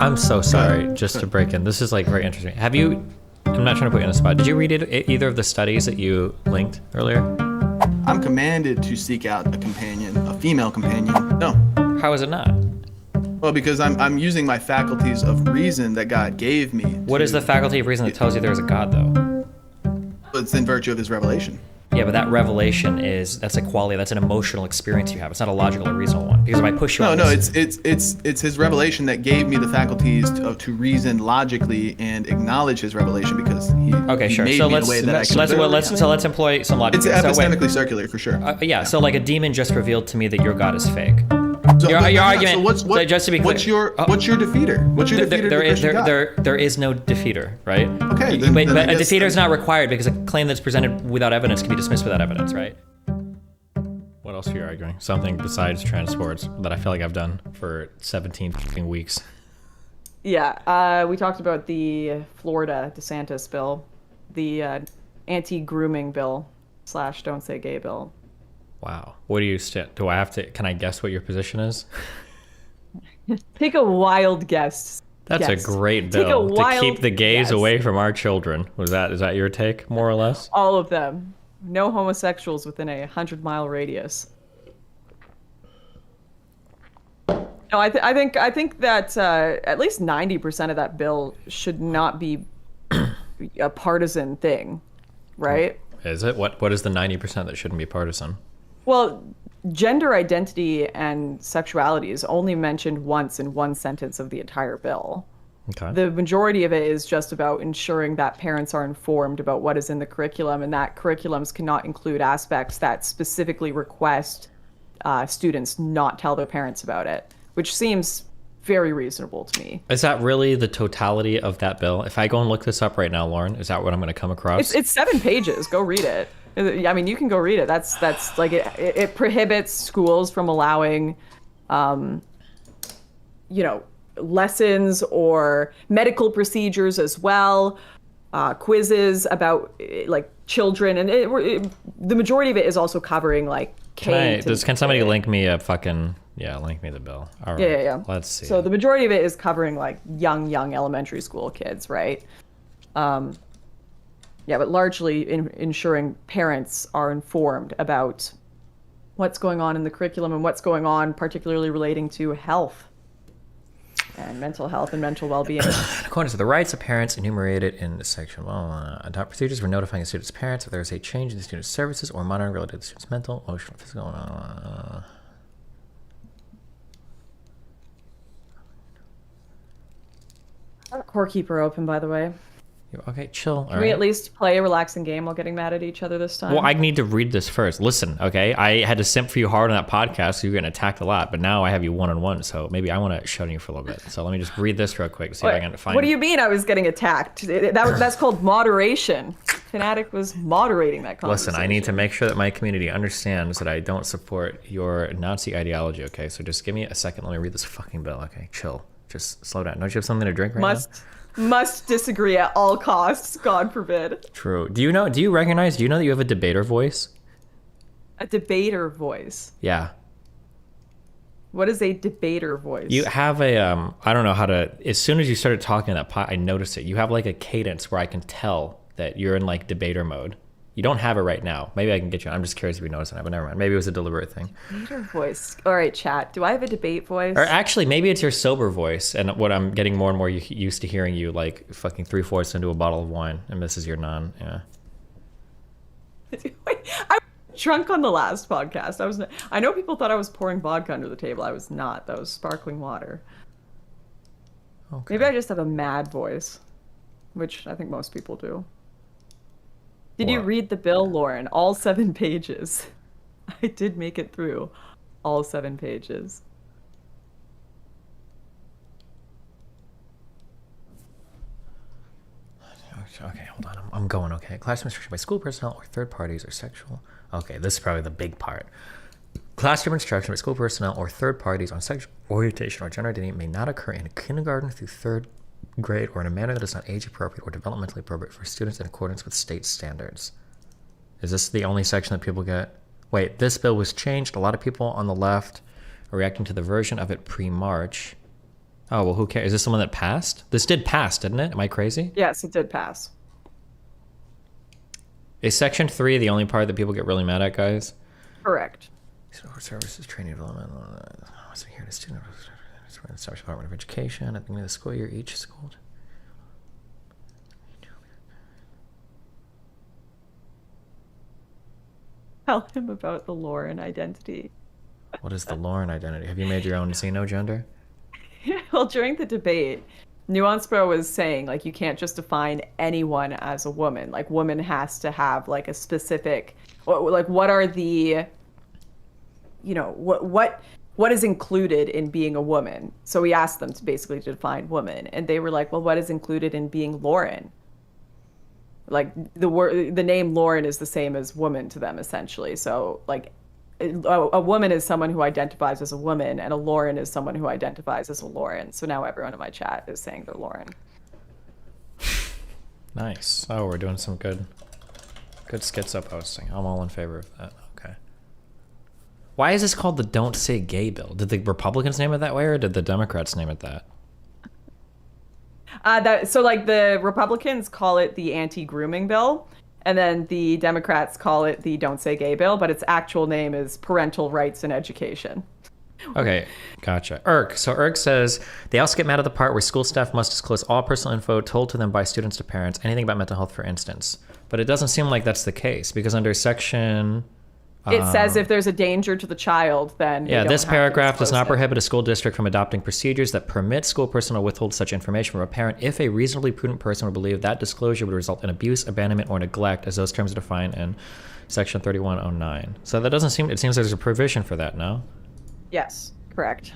I'm so sorry, just to break in. This is like very interesting. Have you, I'm not trying to put you on the spot. Did you read either of the studies that you linked earlier? I'm commanded to seek out a companion, a female companion. No. How is it not? Well, because I'm using my faculties of reason that God gave me. What is the faculty of reason that tells you there is a God, though? It's in virtue of his revelation. Yeah, but that revelation that's a quality, that's an emotional experience you have. It's not a logical or reasonable one. Because if I push you on this... it's his revelation that gave me the faculties to reason logically and acknowledge his revelation, because he made me in a way that I can. So let's employ some logic. It's epistemically circular for sure. Yeah, so like a demon just revealed to me that your God is fake. Your argument. So just to be clear, what's your defeater? What's your defeater? There is no defeater, right? Okay. But a defeater is not required, because a claim that's presented without evidence can be dismissed without evidence, right? What else are you arguing? Something besides transports that I feel like I've done for 17 weeks. Yeah, we talked about the Florida DeSantis bill, the anti-grooming bill / don't say gay bill. Wow. What do you do? I have to? Can I guess what your position is? Take a wild guess. That's a great bill to keep the gays away from our children. Is that your take, more or less? All of them. No homosexuals within a 100-mile radius. No, I think that at least 90% of that bill should not be a partisan thing, right? Is it? What is the 90% that shouldn't be partisan? Well, gender identity and sexuality is only mentioned once in one sentence of the entire bill. Okay. The majority of it is just about ensuring that parents are informed about what is in the curriculum, and that curriculums cannot include aspects that specifically request students not tell their parents about it, which seems very reasonable to me. Is that really the totality of that bill? If I go and look this up right now, Lauren, is that what I'm going to come across? It's 7 pages. Go read it. I mean, you can go read it. That's like it prohibits schools from allowing, lessons or medical procedures as well, quizzes about like children, and the majority of it is also covering like Can somebody link me a fucking link me the bill? All right. Yeah. Let's see. So the majority of it is covering like young elementary school kids, right? Yeah, but largely ensuring parents are informed about what's going on in the curriculum and what's going on, particularly relating to health and mental health and mental well-being. According to the rights of parents enumerated in this section, adopt procedures for notifying a student's parents if there is a change in the student's services or monitoring related to the student's mental, emotional, physical. Core keeper open, by the way. Okay, chill. Can we at least play a relaxing game while getting mad at each other this time? Well, I need to read this first. Listen, okay? I had to simp for you hard on that podcast, so you're getting attacked a lot, but now I have you one-on-one, so maybe I want to shut on you for a little bit. So let me just read this real quick, see if I can find What do you mean I was getting attacked? That's called moderation. Fanatic was moderating that conversation. Listen, I need to make sure that my community understands that I don't support your Nazi ideology, okay? So just give me a second. Let me read this fucking bill, okay? Chill. Just slow down. Don't you have something to drink right now? Must disagree at all costs, God forbid. True. Do you know that you have a debater voice? A debater voice? Yeah. What is a debater voice? You have a, I don't know how to, as soon as you started talking that pot, I noticed it. You have like a cadence where I can tell that you're in like debater mode. You don't have it right now. Maybe I can get you. I'm just curious if you noticed it, but never mind. Maybe it was a deliberate thing. Debater voice. All right, chat. Do I have a debate voice? Or actually, maybe it's your sober voice. And what I'm getting more and more used to hearing you like fucking 3/4 into a bottle of wine, and this is your non. Yeah. I was drunk on the last podcast. I know people thought I was pouring vodka under the table. I was not. That was sparkling water. Okay. Maybe I just have a mad voice, which I think most people do. Did you read the bill, Lauren? All 7 pages. I did make it through all 7 pages. Okay, hold on. I'm going, okay. Classroom instruction by school personnel or third parties or sexual. Okay, this is probably the big part. Classroom instruction by school personnel or third parties on sexual orientation or gender identity may not occur in kindergarten through 3rd grade or in a manner that is not age appropriate or developmentally appropriate for students in accordance with state standards. Is this the only section that people get? Wait, this bill was changed. A lot of people on the left are reacting to the version of it pre-March. Oh, well, who cares? Is this the one that passed? This did pass, didn't it? Am I crazy? Yes, it did pass. Is section 3 the only part that people get really mad at, guys? Correct. Services, training, development. Here to student, Department of Education. At the end of the school year, each school. Tell him about the Lauren identity. What is the Lauren identity? Have you made your own Xeno gender? Well, during the debate, Nuance Bro was saying, like, you can't just define anyone as a woman. Like, woman has to have, like, a specific, like, what are the, you know, what is included in being a woman? So we asked them to basically define woman, and they were like, well, what is included in being Lauren? Like, the name Lauren is the same as woman to them, essentially. So, like, a woman is someone who identifies as a woman, and a Lauren is someone who identifies as a Lauren. So now everyone in my chat is saying they're Lauren. Nice. Oh, we're doing some good schizo posting. I'm all in favor of that. Okay. Why is this called the Don't Say Gay bill? Did the Republicans name it that way, or did the Democrats name it that? So, like, the Republicans call it the anti-grooming bill, and then the Democrats call it the Don't Say Gay bill, but its actual name is Parental Rights in Education. Okay, gotcha. So Irk says, they also get mad at the part where school staff must disclose all personal info told to them by students to parents, anything about mental health, for instance. But it doesn't seem like that's the case, because under section... It says if there's a danger to the child, then... Yeah, this paragraph does not prohibit a school district from adopting procedures that permit school personnel to withhold such information from a parent if a reasonably prudent person would believe that disclosure would result in abuse, abandonment, or neglect, as those terms are defined in section 3109. So that doesn't seem... It seems there's a provision for that, no? Yes, correct.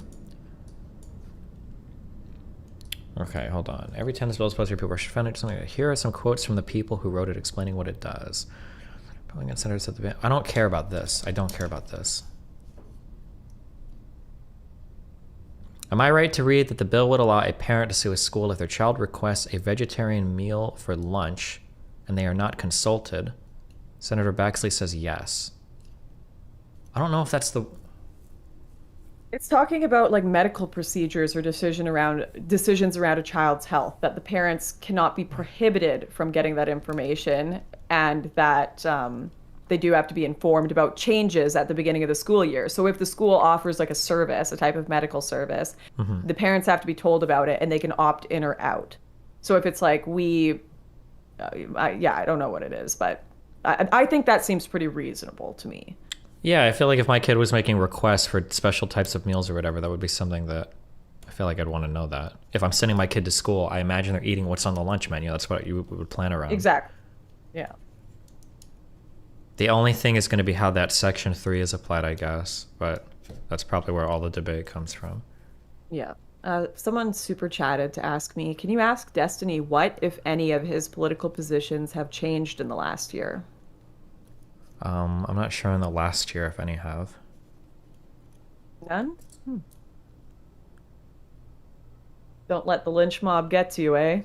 Okay, hold on. Every 10 bill is supposed to be people should find it something. Here are some quotes from the people who wrote it explaining what it does. I don't care about this. I don't care about this. Am I right to read that the bill would allow a parent to sue a school if their child requests a vegetarian meal for lunch and they are not consulted? Senator Baxley says yes. I don't know if that's the... It's talking about, like, medical procedures or decisions around a child's health, that the parents cannot be prohibited from getting that information, and that they do have to be informed about changes at the beginning of the school year. So if the school offers, like, a service, a type of medical service, the parents have to be told about it, and they can opt in or out. So if it's like, I don't know what it is, but I think that seems pretty reasonable to me. Yeah, I feel like if my kid was making requests for special types of meals or whatever, that would be something that I feel like I'd want to know that. If I'm sending my kid to school, I imagine they're eating what's on the lunch menu. That's what you would plan around. Exactly. Yeah. The only thing is going to be how that section 3 is applied, I guess. But that's probably where all the debate comes from. Yeah. Someone super chatted to ask me, can you ask Destiny what, if any, of his political positions have changed in the last year? I'm not sure in the last year if any have. None? Don't let the lynch mob get to you, eh?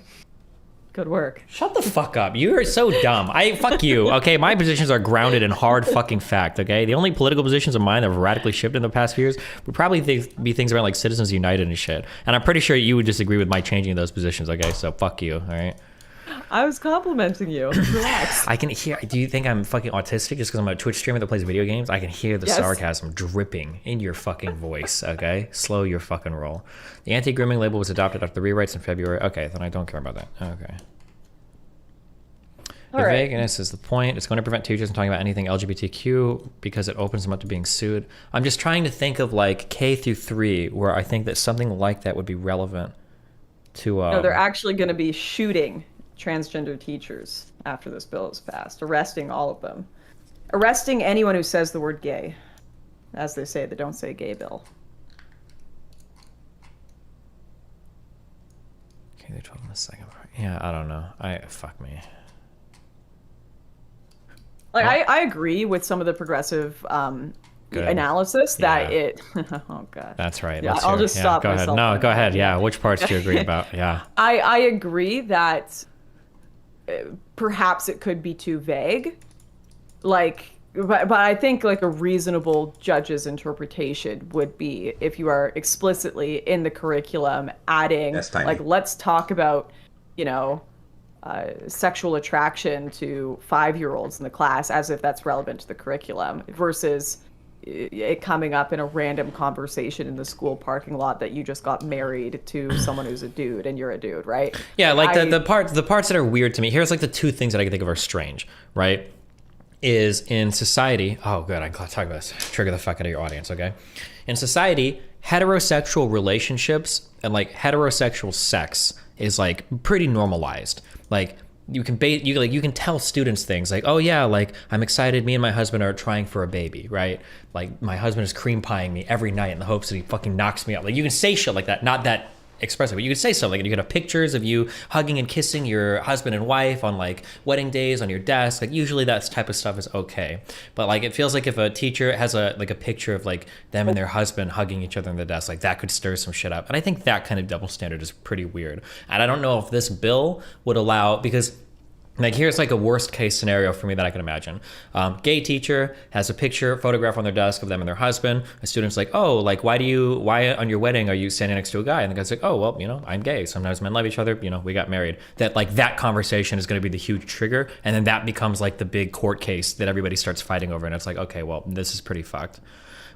Good work. Shut the fuck up. You are so dumb. Fuck you. Okay, my positions are grounded in hard fucking fact, okay? The only political positions of mine that have radically shifted in the past few years would probably be things around like Citizens United and shit. And I'm pretty sure you would disagree with my changing those positions, okay? So fuck you, all right? I was complimenting you. Relax. I can hear... Do you think I'm fucking autistic just because I'm a Twitch streamer that plays video games? I can hear the sarcasm dripping in your fucking voice, okay? Slow your fucking roll. The anti-grooming label was adopted after the rewrites in February. Okay, then I don't care about that. Okay. The vagueness is the point. It's going to prevent teachers from talking about anything LGBTQ because it opens them up to being sued. I'm just trying to think of, like, K through 3, where I think that something like that would be relevant to... No, they're actually going to be shooting transgender teachers after this bill is passed, arresting all of them, arresting anyone who says the word gay, as they say, the Don't Say Gay bill. Okay, they're 12 in the second part. Yeah, I don't know. Fuck me. Like, I agree with some of the progressive analysis that it... Oh, God. That's right. Yeah, I'll just stop go myself. Ahead. No, go ahead. Yeah, which parts do you agree about? Yeah. I agree that perhaps it could be too vague. Like, but I think like a reasonable judge's interpretation would be if you are explicitly in the curriculum adding like, let's talk about, you know, sexual attraction to 5-year-olds in the class, as if that's relevant to the curriculum, versus it coming up in a random conversation in the school parking lot that you just got married to someone who's a dude and you're a dude, right? Yeah, like the parts that are weird to me. Here's like the two things that I can think of are strange, right? Is in society, oh good, I can talk about this. Trigger the fuck out of your audience, okay? In society, heterosexual relationships and like heterosexual sex is like pretty normalized. Like you can tell students things like, oh yeah, like I'm excited, me and my husband are trying for a baby, right? Like my husband is cream pieing me every night in the hopes that he fucking knocks me out. Like you can say shit like that, not that expressive, but you can say something, and you can have pictures of you hugging and kissing your husband and wife on like wedding days on your desk. Like usually that type of stuff is okay, but like it feels like if a teacher has a picture of like them and their husband hugging each other in the desk, like that could stir some shit up. And I think that kind of double standard is pretty weird. And I don't know if this bill would allow, because like here's like a worst case scenario for me that I can imagine. Gay teacher has a photograph on their desk of them and their husband. A student's like, oh, like why on your wedding are you standing next to a guy? And the guy's like, oh, well, you know, I'm gay. Sometimes men love each other. You know, we got married. That conversation is going to be the huge trigger. And then that becomes like the big court case that everybody starts fighting over. And it's like, okay, well, this is pretty fucked.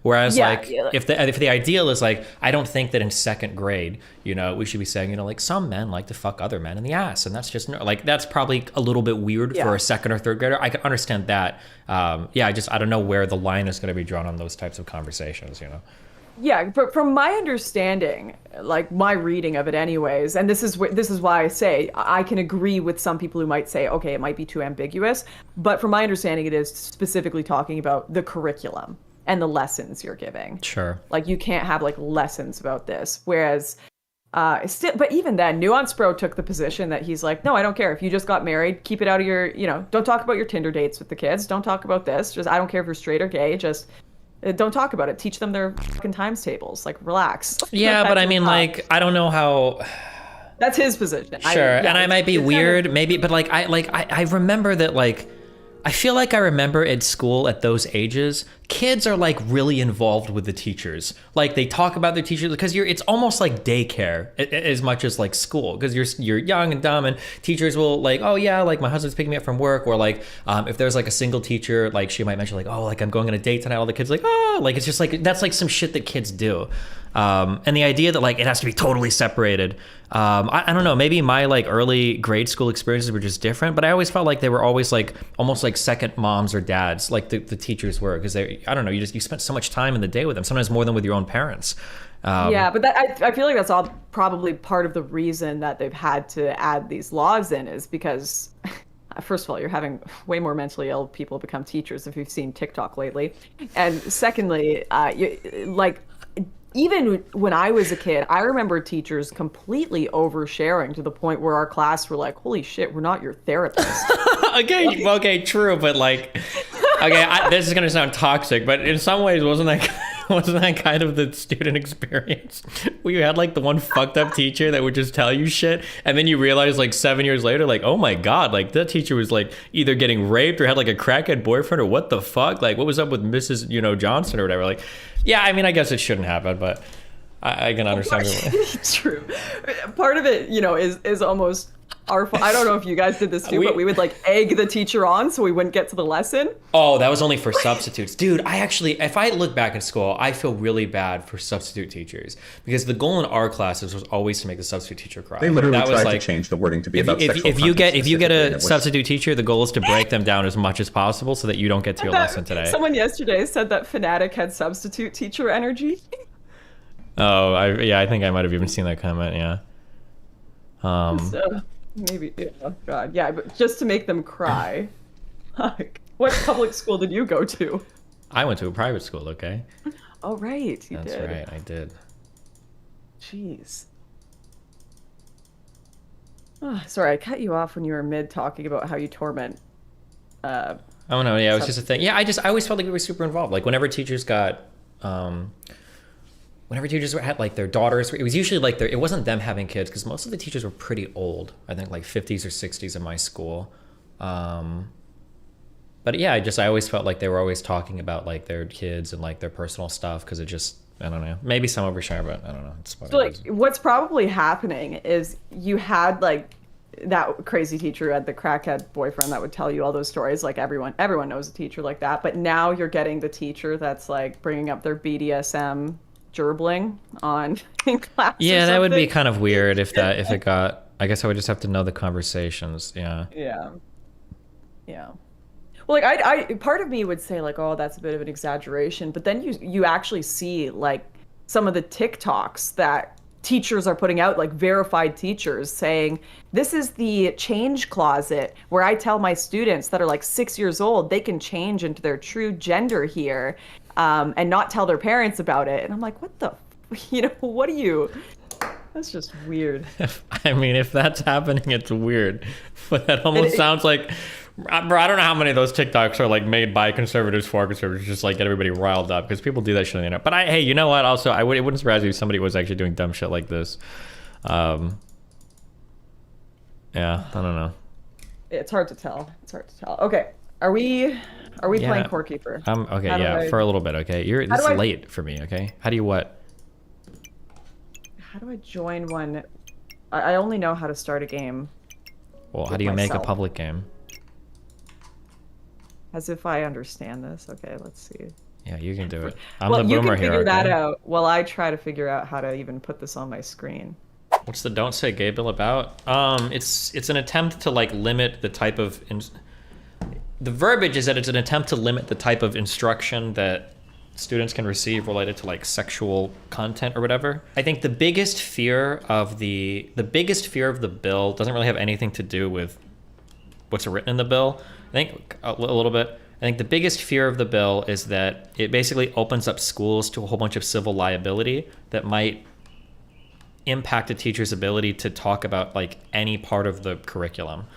Whereas if the ideal is like, I don't think that in second grade, you know, we should be saying, you know, like some men like to fuck other men in the ass. And that's just like, that's probably a little bit weird for a second or third grader. I can understand that. I don't know where the line is going to be drawn on those types of conversations, you know? Yeah, but from my understanding, like my reading of it anyways, and this is why I say I can agree with some people who might say, okay, it might be too ambiguous. But from my understanding, it is specifically talking about the curriculum and the lessons you're giving. Sure. Like you can't have like lessons about this. Whereas, but even then, Nuance Bro took the position that he's like, no, I don't care. If you just got married, keep it out of your, you know, don't talk about your Tinder dates with the kids. Don't talk about this. Just, I don't care if you're straight or gay. Just don't talk about it. Teach them their fucking times tables. Like, relax. Yeah, but I mean, like, I don't know how. That's his position. Sure, and I might be weird, maybe, but like, I remember that, like, I feel like I remember at school at those ages, kids are like really involved with the teachers. Like they talk about their teachers because it's almost like daycare as much as like school, because you're young and dumb, and teachers will like, oh yeah, like my husband's picking me up from work, or like if there's like a single teacher, like she might mention like, oh, like I'm going on a date tonight. All the kids are like, oh, like it's just like that's like some shit that kids do. And the idea that like it has to be totally separated. I don't know, maybe my like early grade school experiences were just different, but I always felt like they were always like almost like second moms or dads, like the teachers were, because I don't know, you spent so much time in the day with them, sometimes more than with your own parents. Yeah, but I feel like that's all probably part of the reason that they've had to add these laws in, is because first of all, you're having way more mentally ill people become teachers, if you've seen TikTok lately. And secondly, even when I was a kid, I remember teachers completely oversharing to the point where our class were like, holy shit, we're not your therapist. Okay, true, but like, okay, this is going to sound toxic, but in some ways, wasn't that kind of the student experience? Where you had like the one fucked up teacher that would just tell you shit, and then you realize like 7 years later, like, oh my God, like that teacher was like either getting raped or had like a crackhead boyfriend, or what the fuck? Like what was up with Mrs. Johnson or whatever? Like, yeah, I mean, I guess it shouldn't happen, but I can understand. True. Part of it, is almost our fault. I don't know if you guys did this too, but we would like egg the teacher on so we wouldn't get to the lesson. Oh, that was only for substitutes. Dude, if I look back in school, I feel really bad for substitute teachers, because the goal in our classes was always to make the substitute teacher cry. They literally tried to change the wording to be about sexual content. If you get a substitute teacher, the goal is to break them down as much as possible so that you don't get to your lesson today. Someone yesterday said that Fanatic had substitute teacher energy. Oh, I think I might have even seen that comment, yeah. Maybe, oh God, yeah, but just to make them cry. What public school did you go to? I went to a private school, okay? Oh, right, you That's did. That's right, I did. Jeez. Oh, sorry, I cut you off when you were mid talking about how you torment. Oh no, yeah, it was just a thing. Yeah, I always felt like we were super involved. Like whenever teachers got, had like their daughters, it was usually like it wasn't them having kids, because most of the teachers were pretty old. I think like 50s or 60s in my school. But yeah, I always felt like they were always talking about like their kids and like their personal stuff because it just, I don't know, maybe some overshare, but I don't know. It's so like what's probably happening is you had like that crazy teacher who had the crackhead boyfriend that would tell you all those stories. Like everyone knows a teacher like that. But now you're getting the teacher that's like bringing up their BDSM gerbling on in class. Yeah, that would be kind of weird if it got. I guess I would just have to know the conversations. Yeah. Yeah. Yeah. Well, like I part of me would say like, oh, that's a bit of an exaggeration, but then you actually see like some of the TikToks that teachers are putting out, like verified teachers saying, this is the change closet where I tell my students that are like 6 years old they can change into their true gender here, and not tell their parents about it. And I'm like, what the, what do you? That's just weird. I mean, if that's happening, it's weird. But that almost sounds like, bro, I don't know how many of those TikToks are like made by conservatives for conservatives, just like get everybody riled up because people do that shit on the internet. But hey, you know what? Also, it wouldn't surprise me if somebody was actually doing dumb shit like this. Yeah, I don't know. It's hard to tell. Okay, are we playing Core Keeper? Okay, yeah, for a little bit. Okay, this is late for me. Okay, how do you what? How do I join one? I only know how to start a game. Well, how do you make a public game? As if I understand this. Okay, let's see. Yeah, you can do it. I'm the boomer here. You can figure that out while I try to figure out how to even put this on my screen. What's the Don't Say Gay bill about? It's an attempt to like limit the type of the verbiage is that it's an attempt to limit the type of instruction that students can receive related to like sexual content or whatever. I think the biggest fear of the bill doesn't really have anything to do with what's written in the bill. I think a little bit. I think the biggest fear of the bill is that it basically opens up schools to a whole bunch of civil liability that might impact a teacher's ability to talk about like any part of the curriculum.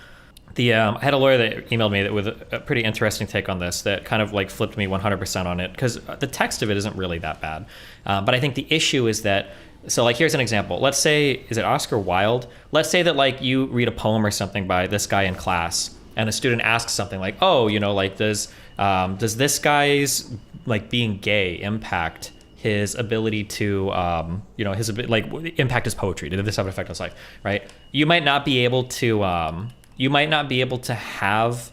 I had a lawyer that emailed me with a pretty interesting take on this that kind of like flipped me 100% on it because the text of it isn't really that bad. But I think the issue is that, so like here's an example. Let's say, is it Oscar Wilde? Let's say that like you read a poem or something by this guy in class and the student asks something like, oh, like does this guy's like being gay impact his ability to, impact his poetry? Did this have an effect on his life, right? You might not be able to have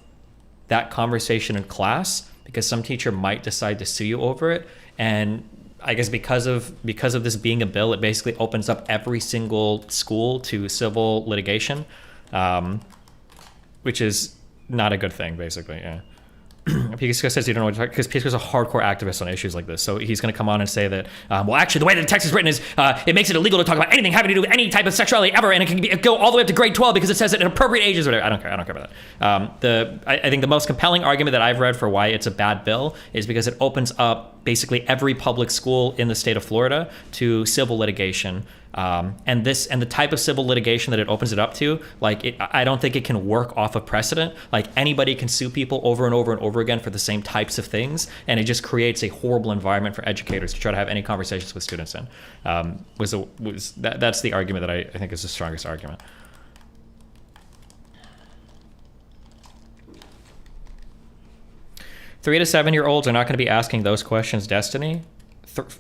that conversation in class because some teacher might decide to sue you over it. And I guess because of this being a bill, it basically opens up every single school to civil litigation, which is not a good thing, basically. Yeah. Pisco says you don't know what to talk because Pisco's a hardcore activist on issues like this. So he's going to come on and say that, well, actually, the way that the text is written is it makes it illegal to talk about anything having to do with any type of sexuality ever, and it can go all the way up to grade 12 because it says it at appropriate ages or whatever. I don't care about that. I think the most compelling argument that I've read for why it's a bad bill is because it opens up basically every public school in the state of Florida to civil litigation. And the type of civil litigation that it opens it up to, I don't think it can work off of precedent. Like anybody can sue people over and over and over again for the same types of things, and it just creates a horrible environment for educators to try to have any conversations with students in. That's the argument that I think is the strongest argument. Three to 7-year-olds are not going to be asking those questions, Destiny.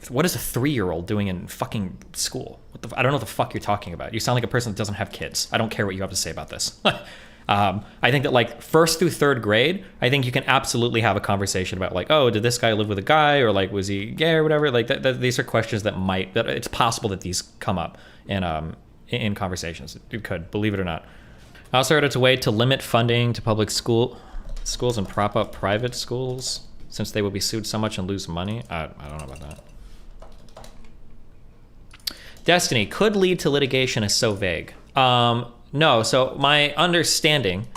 What is a 3-year-old doing in fucking school? I don't know what the fuck you're talking about. You sound like a person that doesn't have kids. I don't care what you have to say about this. I think that like 1st through 3rd grade, I think you can absolutely have a conversation about like, oh, did this guy live with a guy, or like was he gay or whatever? Like these are questions that it's possible that these come up in conversations. It could, believe it or not. I also heard it's a way to limit funding to public schools and prop up private schools, since they will be sued so much and lose money. I don't know about that. Destiny could lead to litigation is so vague. No, so my understanding,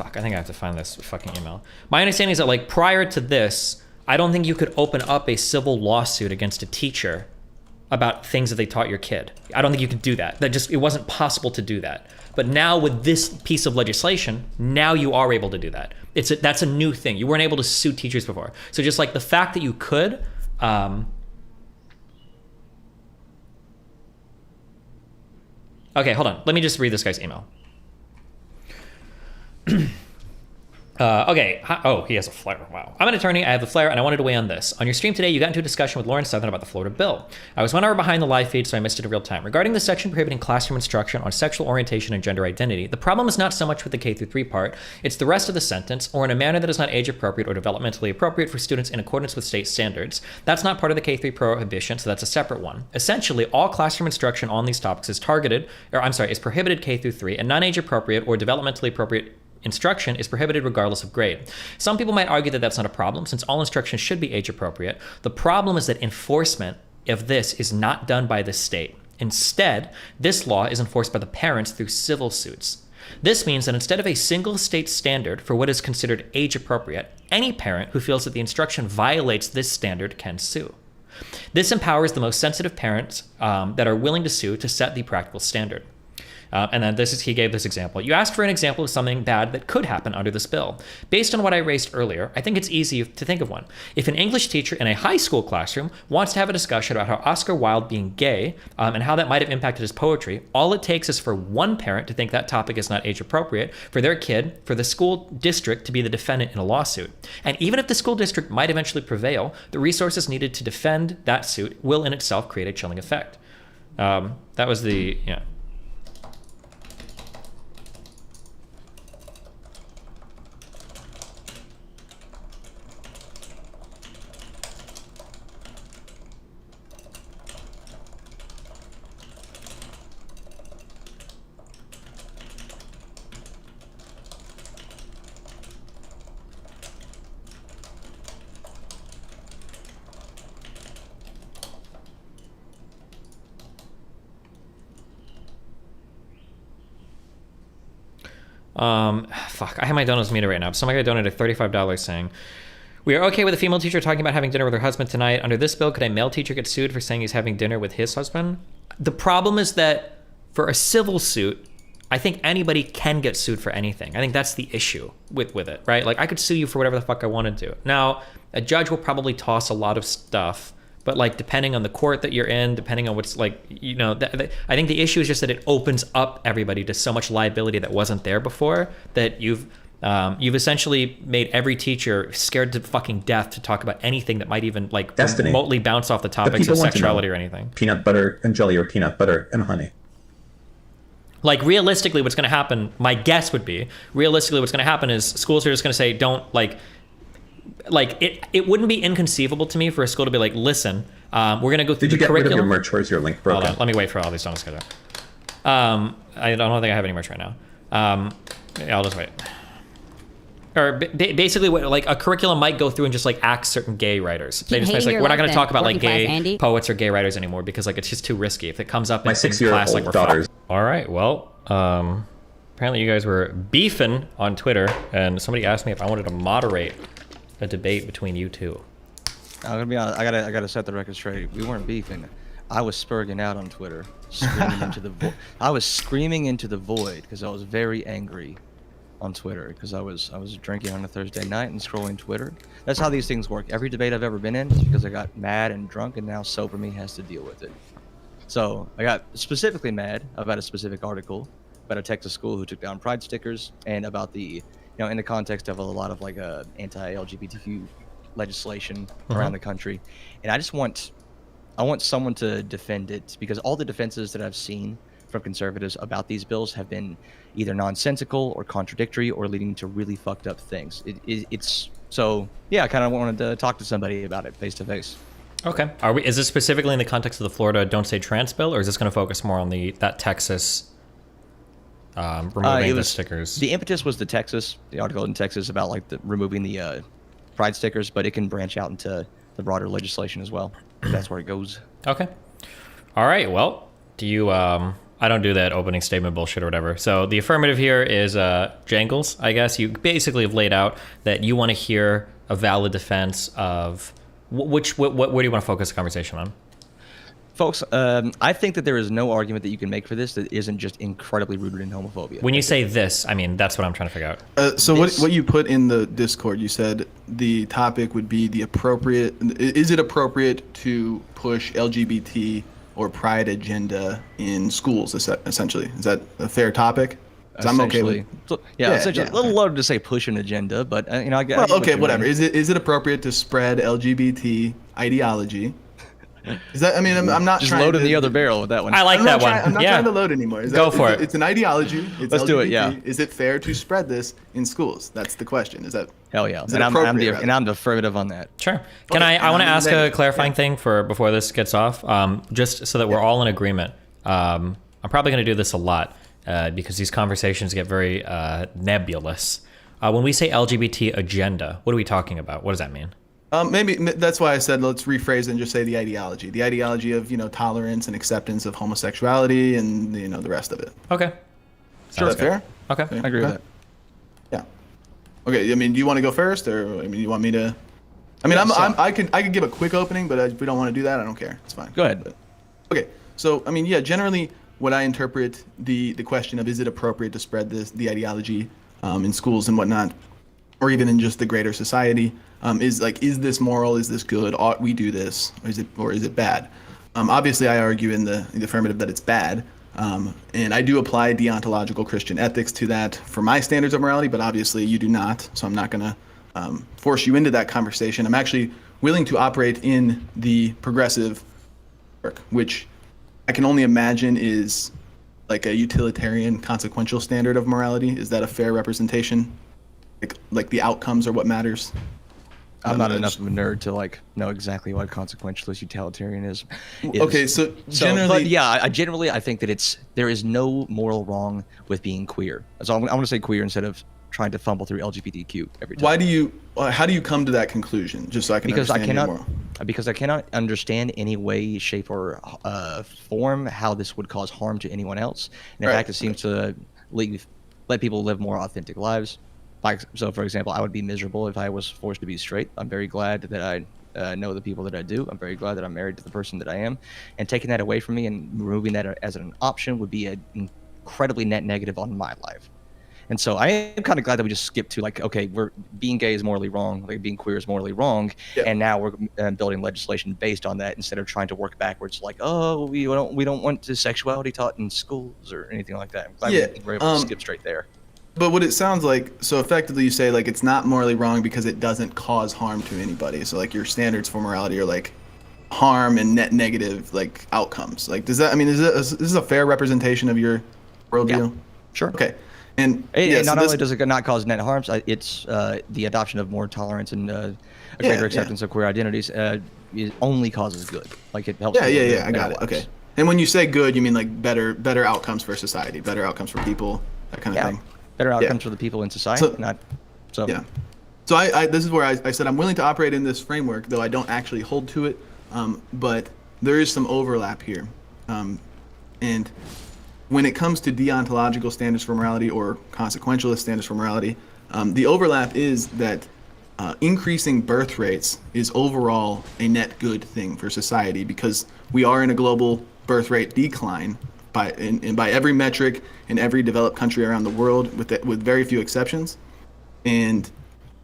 I think I have to find this fucking email. My understanding is that like prior to this, I don't think you could open up a civil lawsuit against a teacher about things that they taught your kid. I don't think you could do that. It wasn't possible to do that. But now with this piece of legislation, now you are able to do that. That's a new thing. You weren't able to sue teachers before. So just like the fact that you could, okay, hold on. Let me just read this guy's email. Okay. Oh, he has a flare. Wow. I'm an attorney. I have a flare, and I wanted to weigh on this. On your stream today, you got into a discussion with Lauren Southern about the Florida bill. I was 1 hour behind the live feed, so I missed it in real time. Regarding the section prohibiting classroom instruction on sexual orientation and gender identity, the problem is not so much with the K through 3 part. It's the rest of the sentence, or in a manner that is not age appropriate or developmentally appropriate for students in accordance with state standards. That's not part of the K through prohibition, so that's a separate one. Essentially, all classroom instruction on these topics is prohibited K through 3, and non-age appropriate or developmentally appropriate instruction is prohibited regardless of grade. Some people might argue that that's not a problem, since all instruction should be age appropriate. The problem is that enforcement of this is not done by the state. Instead, this law is enforced by the parents through civil suits. This means that instead of a single state standard for what is considered age appropriate, any parent who feels that the instruction violates this standard can sue. This empowers the most sensitive parents that are willing to sue to set the practical standard. And then he gave this example. You asked for an example of something bad that could happen under this bill. Based on what I raised earlier, I think it's easy to think of one. If an English teacher in a high school classroom wants to have a discussion about how Oscar Wilde being gay and how that might have impacted his poetry, all it takes is for one parent to think that topic is not age appropriate for their kid, for the school district to be the defendant in a lawsuit. And even if the school district might eventually prevail, the resources needed to defend that suit will in itself create a chilling effect. That was the, yeah. I have my donuts meter right now. Somebody donated $35 saying, we are okay with a female teacher talking about having dinner with her husband tonight. Under this bill, could a male teacher get sued for saying he's having dinner with his husband? The problem is that for a civil suit, I think anybody can get sued for anything. I think that's the issue with it, right? Like, I could sue you for whatever the fuck I wanted to. Now, a judge will probably toss a lot of stuff, but like depending on the court that you're in, depending on what's like, you know, I think the issue is just that it opens up everybody to so much liability that wasn't there before, that you've essentially made every teacher scared to fucking death to talk about anything that might even like remotely bounce off the topics of sexuality or anything. Peanut butter and jelly or peanut butter and honey. Like, realistically, what's going to happen, my guess would be, realistically what's going to happen is schools are just going to say, don't, it wouldn't be inconceivable to me for a school to be like, listen, we're going to go through the curriculum. Did you get rid of your merch, or is your link broken? Hold on, let me wait for all these songs to go down. I don't think I have any merch right now. Yeah, I'll just wait. Or basically, what, like, a curriculum might go through and just like axe certain gay writers. They just like, we're not going to talk about like gay poets or gay writers anymore because like it's just too risky. If it comes up in class, like, we're daughters. All right, well, apparently you guys were beefing on Twitter, and somebody asked me if I wanted to moderate a debate between you two. I'm gonna be honest. I gotta set the record straight. We weren't beefing. I was spurging out on Twitter, screaming into the void. I was screaming into the void because I was very angry on Twitter because I was drinking on a Thursday night and scrolling Twitter. That's how these things work. Every debate I've ever been in is because I got mad and drunk, and now sober me has to deal with it. So I got specifically mad about a specific article about a Texas school who took down pride stickers, and about the, you know, in the context of a lot of like anti-LGBTQ legislation around the country. And I want someone to defend it, because all the defenses that I've seen from conservatives about these bills have been either nonsensical or contradictory or leading to really fucked up things. It's so, yeah, I kind of wanted to talk to somebody about it face to face. Okay. Is this specifically in the context of the Florida Don't Say Trans bill, or is this going to focus more on that Texas removing the stickers? The impetus was the article in Texas about like removing the pride stickers, but it can branch out into the broader legislation as well. That's where it goes. Okay. All right. Well, do you? I don't do that opening statement bullshit or whatever. So the affirmative here is Jangles. I guess you basically have laid out that you want to hear a valid defense of what do you want to focus the conversation on? Folks, I think that there is no argument that you can make for this that isn't just incredibly rooted in homophobia. When you say this, I mean, that's what I'm trying to figure out. So what you put in the Discord, you said the topic would be is it appropriate to push LGBT or pride agenda in schools, essentially? Is that a fair topic? So I'm okay with. Essentially, a little loaded to say push an agenda, but I guess. Well, okay, whatever. Is it appropriate to spread LGBT ideology? Is that? I mean, I'm not just trying loading to, the other barrel with that one. I like that one. I'm not trying to load anymore. Go for it. It's an ideology. It's Let's LGBT. do it. Yeah. Is it fair to spread this in schools? That's the question. Is that? Hell yeah. Is it appropriate, I'm the affirmative on that. Sure. Can I want to ask a clarifying thing before this gets off, just so that we're all in agreement. I'm probably going to do this a lot because these conversations get very nebulous. When we say LGBT agenda, what are we talking about? What does that mean? Maybe that's why I said let's rephrase it and just say the ideology of tolerance and acceptance of homosexuality and the rest of it. Okay. Is that fair? Okay. I agree with that. Yeah. Okay. I mean, do you want to go first, or you want me to? I mean, I could give a quick opening, but if we don't want to do that, I don't care. It's fine. Go ahead. But, okay. So I mean, generally, what I interpret the question of is it appropriate to spread the ideology in schools and whatnot, or even in just the greater society. Is this moral? Is this good? Ought we do this? Or is it bad? Obviously, I argue in the affirmative that it's bad. And I do apply deontological Christian ethics to that for my standards of morality, but obviously you do not. So I'm not going to force you into that conversation. I'm actually willing to operate in the progressive work, which I can only imagine is like a utilitarian consequential standard of morality. Is that a fair representation? Like the outcomes are what matters? I'm not enough of a nerd to know exactly what consequentialist utilitarianism is. Okay, so generally, I think that there is no moral wrong with being queer. So I want to say queer instead of trying to fumble through LGBTQ every time. How do you come to that conclusion? Just so I can understand because I cannot understand any way, shape, or form how this would cause harm to anyone else. And in fact, it seems to let people live more authentic lives. So, for example, I would be miserable if I was forced to be straight. I'm very glad that I know the people that I do. I'm very glad that I'm married to the person that I am. And taking that away from me and removing that as an option would be an incredibly net negative on my life. And so I am kind of glad that we just skipped to being gay is morally wrong, being queer is morally wrong, and now we're building legislation based on that instead of trying to work backwards, we don't want sexuality taught in schools or anything like that. I'm glad we're able to skip straight there. But what it sounds like, so effectively you say it's not morally wrong because it doesn't cause harm to anybody. So your standards for morality are harm and net negative outcomes. Does that, is this a fair representation of your worldview? Yeah, sure. Okay. Not only does it not cause net harms, it's the adoption of more tolerance and a greater acceptance of queer identities. It only causes good. It helps. Yeah. I got it. Okay. And when you say good, you mean better outcomes for society, better outcomes for people, that kind of thing. Better outcomes for the people in society. So I this is where I said I'm willing to operate in this framework, though I don't actually hold to it. But there is some overlap here. And when it comes to deontological standards for morality or consequentialist standards for morality, the overlap is that increasing birth rates is overall a net good thing for society because we are in a global birth rate decline by every metric in every developed country around the world with very few exceptions. And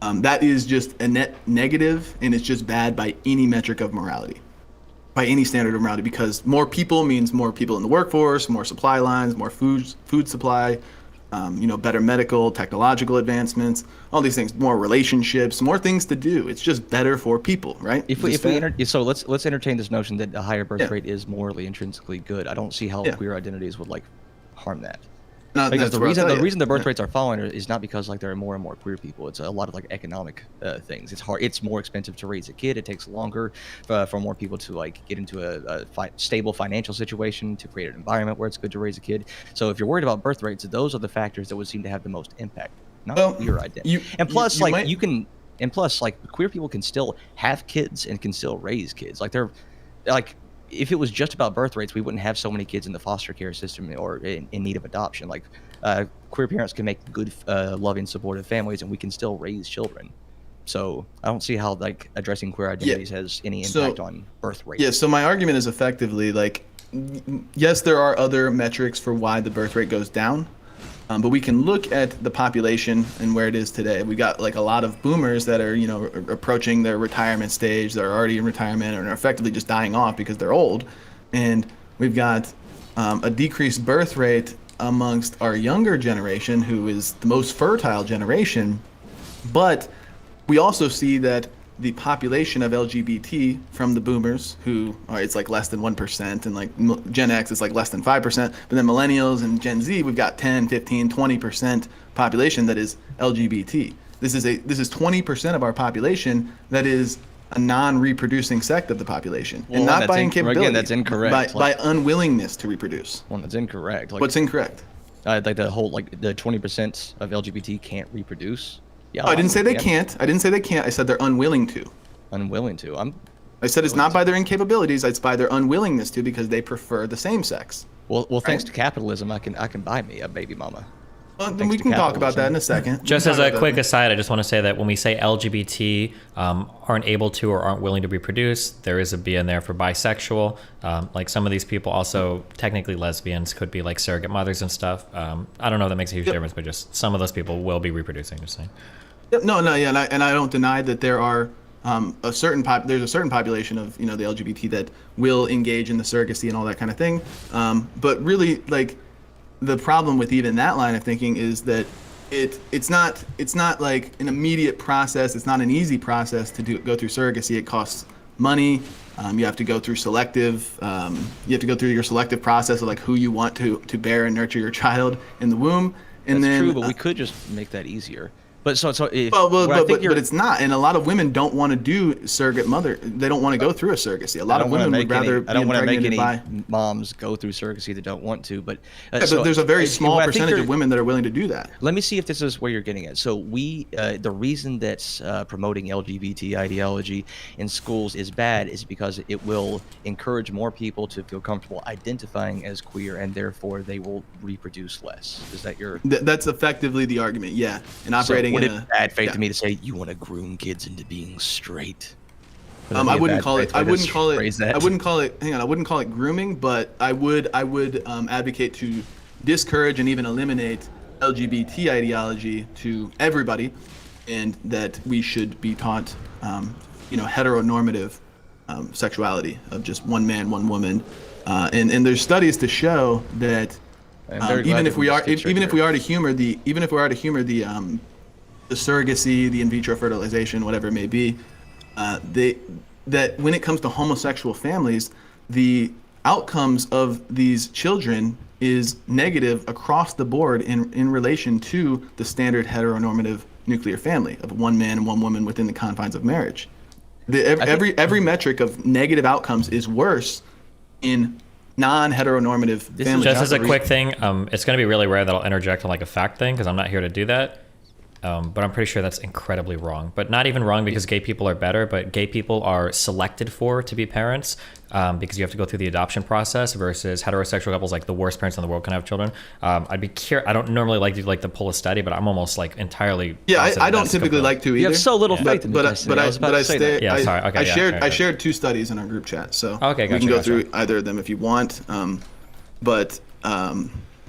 that is just a net negative, and it's just bad by any metric of morality, by any standard of morality, because more people means more people in the workforce, more supply lines, more food supply, better medical, technological advancements, all these things, more relationships, more things to do. It's just better for people, right? So let's entertain this notion that a higher birth rate is morally intrinsically good. I don't see how queer identities would harm that. No, because the reason the birth rates are falling is not because there are more and more queer people. It's a lot of economic things. It's more expensive to raise a kid. It takes longer for more people to get into a stable financial situation, to create an environment where it's good to raise a kid. So if you're worried about birth rates, those are the factors that would seem to have the most impact, not queer identity. Plus queer people can still have kids and can still raise kids. If it was just about birth rates, we wouldn't have so many kids in the foster care system or in need of adoption. Queer parents can make good, loving, supportive families, and we can still raise children. So I don't see how addressing queer identities has any impact on birth rates. Yeah. So my argument is effectively yes, there are other metrics for why the birth rate goes down, but we can look at the population and where it is today. We got a lot of boomers that are approaching their retirement stage. They're already in retirement and are effectively just dying off because they're old, and we've got a decreased birth rate amongst our younger generation, who is the most fertile generation. But we also see that the population of LGBT from the boomers, who are, it's like less than 1%, and like Gen X is like less than 5%, but then millennials and Gen Z, we've got 10, 15, 20% population that is LGBT. This is 20% of our population that is a non-reproducing sect of the population, Well, and not by again, incapability. that's incorrect. By unwillingness to reproduce. Well, that's incorrect. Like, What's incorrect? like the whole, like the 20% of LGBT can't reproduce. Yeah, Oh, I didn't say they can't. I didn't say they can't. I said they're unwilling to. Unwilling to. I said it's not by their incapabilities. It's by their unwillingness to, because they prefer the same sex. Well, thanks to capitalism, I can buy me a baby mama. Well, then Thanks we to can talk about capitalism. that in a second. Just We as can a talk quick about aside, I just want to say that when we say LGBT aren't able to or aren't willing to reproduce, there is a B in there for bisexual. Like some of these people also, technically lesbians, could be like surrogate mothers and stuff. I don't know if that makes a huge difference, but just some of those people will be reproducing, just saying. that. No, yeah, and I don't deny that there are there's a certain population of the LGBT that will engage in the surrogacy and all that kind of thing. But really, like, the problem with even that line of thinking is that it's not like an immediate process. It's not an easy process to go through surrogacy. It costs money. You have to go through your selective process of like who you want to bear and nurture your child in the womb. And That's then true, but we could just make that easier. But so if but it's not, and a lot of women don't want to do surrogate mother. They don't want to go through a surrogacy. A lot of women would rather be I don't want to make impregnated any by. moms go through surrogacy that don't want to, but But there's a very small percentage of women that are willing to do that. Let me see if this is where you're getting at. So the reason that promoting LGBT ideology in schools is bad is because it will encourage more people to feel comfortable identifying as queer, and therefore they will reproduce less. Is that your? That's effectively the argument, yeah. And operating would in it be bad faith yeah. to me to say you want to groom kids into being straight? Would that I be a wouldn't bad call faith it. way I to wouldn't call it. phrase that? I wouldn't call it. Hang on. I wouldn't call it grooming, but I would advocate to discourage and even eliminate LGBT ideology to everybody, and that we should be taught, heteronormative sexuality of just one man, one woman, and there's studies to show that even if we are to humor the surrogacy, the in vitro fertilization, whatever it may be, that when it comes to homosexual families, the outcomes of these children is negative across the board in relation to the standard heteronormative nuclear family of one man and one woman within the confines of marriage. Every metric of negative outcomes is worse in non-heteronormative families. Just as a quick thing, it's going to be really rare that I'll interject on like a fact thing because I'm not here to do that. But I'm pretty sure that's incredibly wrong. But not even wrong because gay people are better, but gay people are selected for to be parents because you have to go through the adoption process versus heterosexual couples, like the worst parents in the world can have children. I'd be curious. I don't normally like to pull a study, but I'm almost like entirely. Yeah, positive I don't that's typically complete. like to either. You have so little faith in me, Jesse. I was about to say that. Yeah, sorry. Okay, I shared 2 studies in our group chat, so Okay, we can gotcha. go through either of them if you want.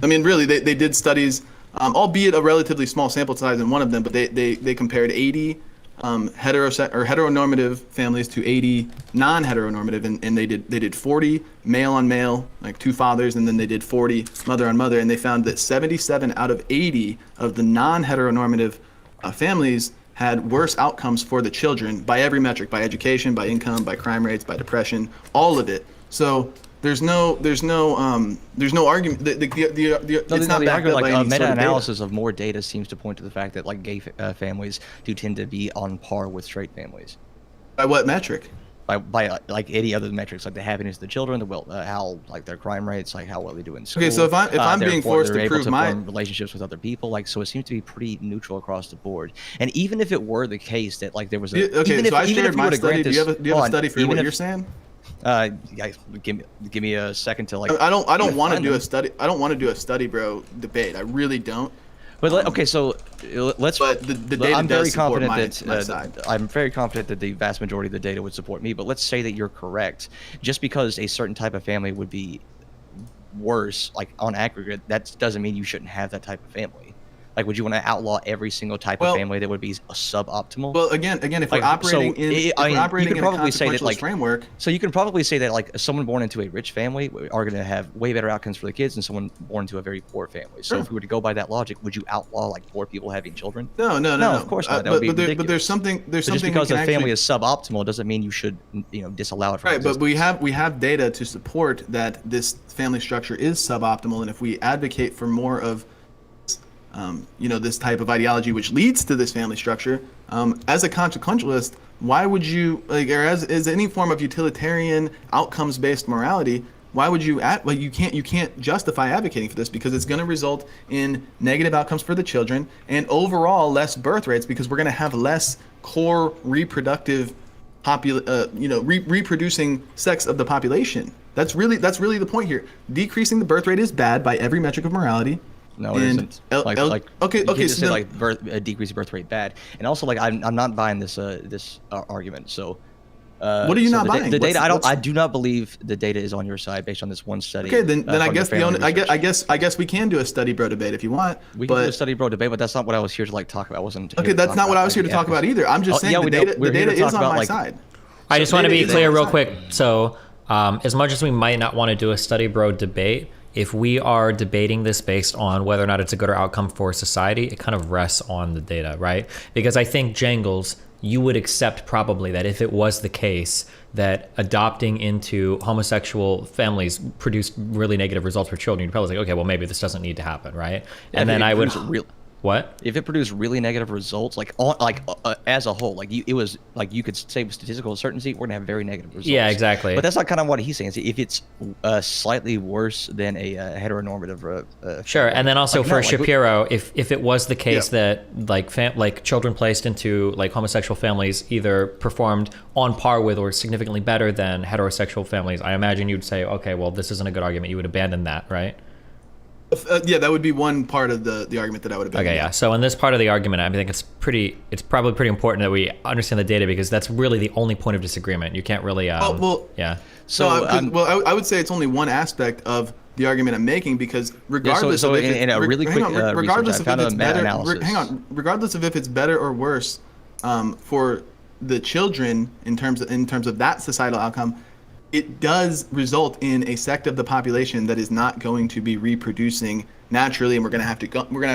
Really, they did studies, albeit a relatively small sample size in one of them, but they compared 80 heteronormative families to 80 non-heteronormative, and they did 40 male on male, like 2 fathers, and then they did 40 mother on mother, and they found that 77 out of 80 of the non-heteronormative families had worse outcomes for the children by every metric, by education, by income, by crime rates, by depression, all of it. So there's no argument. It's not backed up by any sort of data. Meta-analysis of more data seems to point to the fact that like gay families do tend to be on par with straight families. By what metric? By like any other metrics, like the happiness of the children, how like their crime rates, like how well they do in school. Okay, so if I'm being therefore forced they're to able prove to my form relationships with other people, like so it seems to be pretty neutral across the board. And even if it were the case that like there was a I shared my study. Do you have a study for what you're saying? Give me a second to like. I don't want to do a study. I don't want to do a study, bro. Debate. I really don't. But okay, so let's. But the data I'm very does support confident my side. I'm very confident that the vast majority of the data would support me. But let's say that you're correct. Just because a certain type of family would be worse, like on aggregate, that doesn't mean you shouldn't have that type of family. Like, would you want to outlaw every single type Well- of family that would be suboptimal? Well, again, if we're Like, operating so, in I if mean, we're you operating could in a probably say that, consequentialist like, framework, so you can probably say that like someone born into a rich family are going to have way better outcomes for the kids than someone born into a very poor family. So Sure. if we were to go by that logic, would you outlaw like poor people having children? no, Of course not. That would be but ridiculous. there's something But just we because can a family actually, is suboptimal doesn't mean you should disallow it from right, but we existence. have data to support that this family structure is suboptimal, and if we advocate for more of this type of ideology which leads to this family structure, as a consequentialist, why would you or as any form of utilitarian outcomes-based morality, why would you you can't justify advocating for this, because it's going to result in negative outcomes for the children and overall less birth rates, because we're going to have less core reproductive reproducing sex of the population. That's really the point here. Decreasing the birth rate is bad by every metric of morality. No, it And isn't. okay, You can't just so say then- like a decreased birth rate bad, and also like I'm not buying this argument. So What are you so not buying? The data What's- I do not believe the data is on your side based on this one study. Okay, then I from guess family research. I guess we can do a study bro debate if you want. We can do a but study bro debate, but that's not what I was here to like talk about. I wasn't. Here okay, to that's talk not what about, I was here to like, talk about ethics. either. I'm just Oh, saying yeah, the we know. data We're here to is talk on about, my like- side. I just want to data be is clear on my real side. quick. So, as much as we might not want to do a study bro debate, if we are debating this based on whether or not it's a good outcome for society, it kind of rests on the data, right? Because I think, Jangles, you would accept probably that if it was the case that adopting into homosexual families produced really negative results for children, you'd probably say, okay, well, maybe this doesn't need to happen, right? And then I would... What? If it produced really negative results, as a whole, it was like you could say with statistical certainty, we're gonna have very negative results. Yeah, exactly. But that's not kind of what he's saying. If it's slightly worse than a heteronormative, Sure, and then also like, for no, like, Shapiro, if it was the case that like children placed into like homosexual families either performed on par with or significantly better than heterosexual families, I imagine you'd say, okay, well, this isn't a good argument. You would abandon that, right? Yeah, that would be one part of the argument that I would have. Okay, yeah. So in this part of the argument, I think it's probably pretty important that we understand the data, because that's really the only point of disagreement. You can't really. Yeah. So, I would say it's only one aspect of the argument I'm making, because regardless of if it's better or worse for the children in terms of that societal outcome, it does result in a sect of the population that is not going to be reproducing naturally, and we're going to have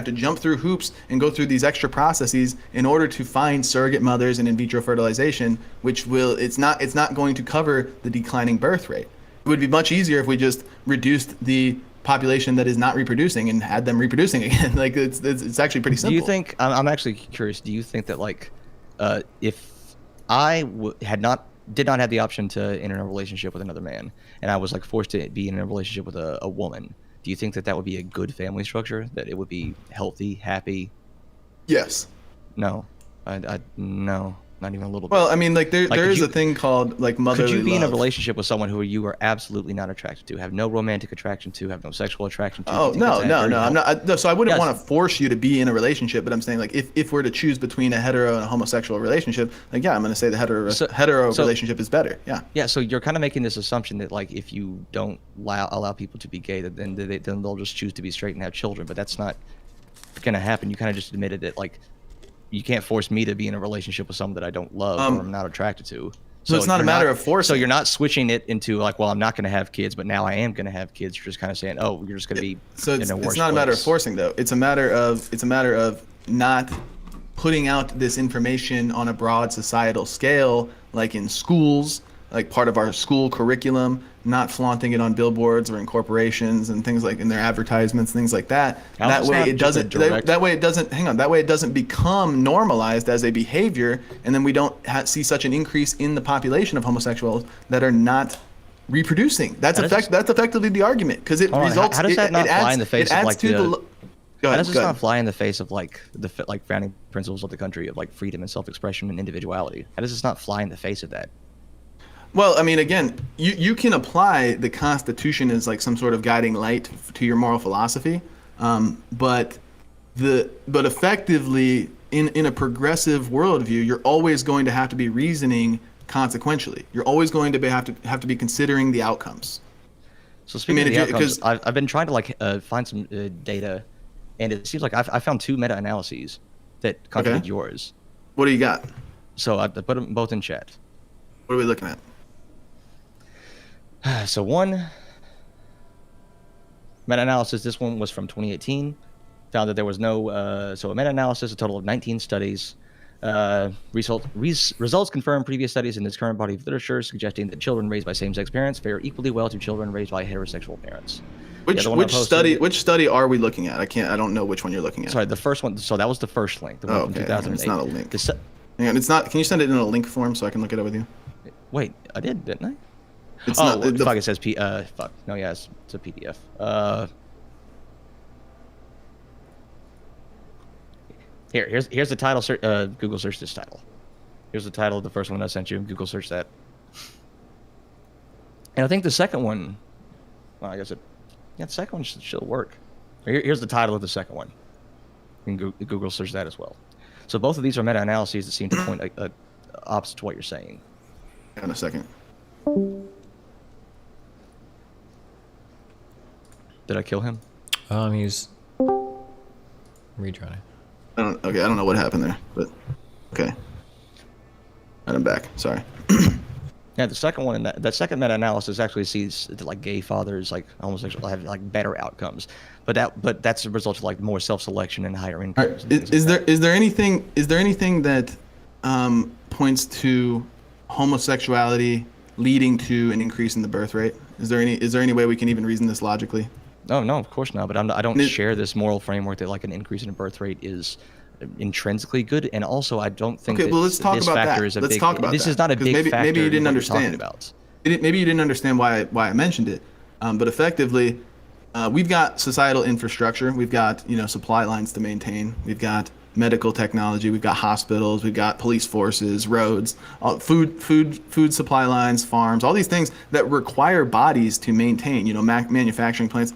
to jump through hoops and go through these extra processes in order to find surrogate mothers and in vitro fertilization, which it's not going to cover the declining birth rate. It would be much easier if we just reduced the population that is not reproducing and had them reproducing again. Like it's actually pretty simple. Do you think? I'm actually curious. Do you think that if I did not have the option to enter a relationship with another man, and I was forced to be in a relationship with a woman, do you think that would be a good family structure? That it would be healthy, happy? Yes. No, no, not even a little bit. Well, I mean, there is a thing called motherly Could you be love. in a relationship with someone who you are absolutely not attracted to, have no romantic attraction to, have no sexual attraction to? Oh, no, I'm not. So I wouldn't Yes. want to force you to be in a relationship, but I'm saying if we're to choose between a hetero and a homosexual relationship, I'm going to say the hetero relationship is better. Yeah. Yeah, so you're kind of making this assumption that if you don't allow people to be gay, then they'll just choose to be straight and have children, but that's not going to happen. You kind of just admitted that you can't force me to be in a relationship with someone that I don't love or I'm not attracted to. So it's not a matter of forcing. So you're not switching it into well, I'm not going to have kids, but now I am going to have kids. You're just kind of saying, oh, you're just going to be So in a worse it's not a matter of place. forcing, though. It's a matter of not putting out this information on a broad societal scale, like in schools, like part of our school curriculum, not flaunting it on billboards or in corporations and things in their advertisements, things like that. That way it doesn't. That way it doesn't. Hang on. That way it doesn't become normalized as a behavior, and then we don't see such an increase in the population of homosexuals that are not reproducing. That's effectively the argument, because it results. How does that not fly in the face of How does this not fly in the face of the founding principles of the country of freedom and self-expression and individuality? How does this not fly in the face of that? Well, I mean, again, you can apply the Constitution as some sort of guiding light to your moral philosophy, but effectively in a progressive worldview, you're always going to have to be reasoning consequentially. You're always going to have to be considering the outcomes. So speaking of the outcomes, I've been trying to find some data, and it seems like I found 2 meta-analyses that contradict yours. What do you got? So I put them both in chat. What are we looking at? So one meta-analysis, this one was from 2018, found that there was no, so a meta-analysis, a total of 19 studies. Results confirm previous studies in this current body of literature suggesting that children raised by same-sex parents fare equally well to children raised by heterosexual parents. Which study are we looking at? I don't know which one you're looking at. Sorry, the first one. So that was the first link. The one from 2008. It's not a link. Hang on, it's not. Can you send it in a link form so I can look it up with you? Wait, I did, didn't I? It's not. Fuck, it says fuck. No, yeah, it's a PDF. Here's the title. Google search this title. Here's the title of the first one I sent you. Google search that. And I think the second one. Well, I guess the second one should work. Here's the title of the second one. You can Google search that as well. So both of these are meta-analyses that seem to point opposite to what you're saying. Hang on a second. Did I kill him? He's rejoining. I don't know what happened there, but okay. And I'm back. Sorry. Yeah, the second one, that second meta-analysis actually sees that, like, gay fathers, like homosexual, have like better outcomes, but that's a result of like more self-selection and higher incomes. Right. Is there anything that points to homosexuality leading to an increase in the birth rate? Is there any way we can even reason this logically? No, of course not. But I don't share this moral framework that like an increase in a birth rate is intrinsically good, and also I don't think that let's talk this about factor that. is a let's big. Talk about this that. is not a big factor. Maybe you didn't understand. Maybe you didn't understand why I mentioned it. But effectively, we've got societal infrastructure. We've got supply lines to maintain. We've got medical technology. We've got hospitals. We've got police forces, roads, food supply lines, farms. All these things that require bodies to maintain. Manufacturing plants.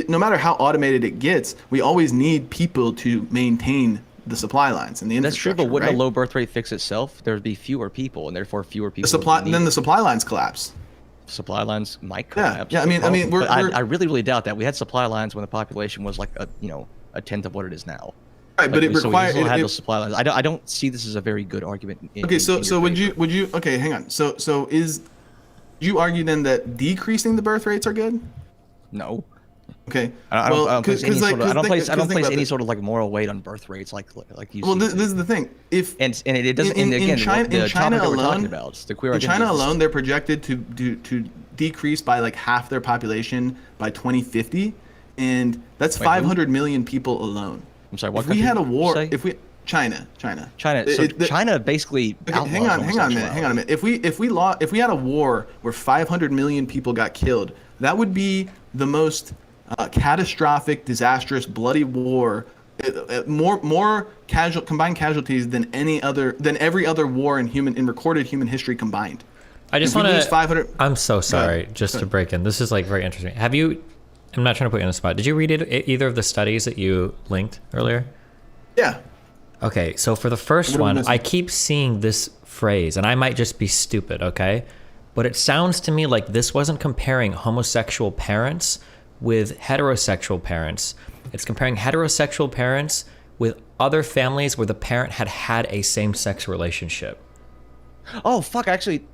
No matter how automated it gets, we always need people to maintain the supply lines and the infrastructure. That's true, but wouldn't a low birth rate fix itself? There would be fewer people, and therefore fewer people. Then the supply lines collapse. Supply lines might collapse. Yeah. I really, really doubt that. We had supply lines when the population was like a tenth of what it is now. Right, but it requires. So we had those supply lines. I don't see this as a very good argument. So would you? Okay, hang on. So you argue then that decreasing the birth rates are good? No. Okay. I don't place any sort of like moral weight on birth rates like you. Well, this is the thing. If and it doesn't. In China alone, they're projected to decrease by like half their population by 2050, and that's 500 million people alone. I'm sorry. What? If we had a war, China. So China basically. Okay, hang on a minute. If we had a war where 500 million people got killed, that would be the most catastrophic, disastrous, bloody war, more combined casualties than every other war in recorded human history combined. I just want to. I'm so sorry. Just to break in, this is like very interesting. Have you? I'm not trying to put you on the spot. Did you read either of the studies that you linked earlier? Yeah. Okay, so for the first one, I keep seeing this phrase, and I might just be stupid, okay? But it sounds to me like this wasn't comparing homosexual parents with heterosexual parents. It's comparing heterosexual parents with other families where the parent had a same-sex relationship. Oh, fuck, actually,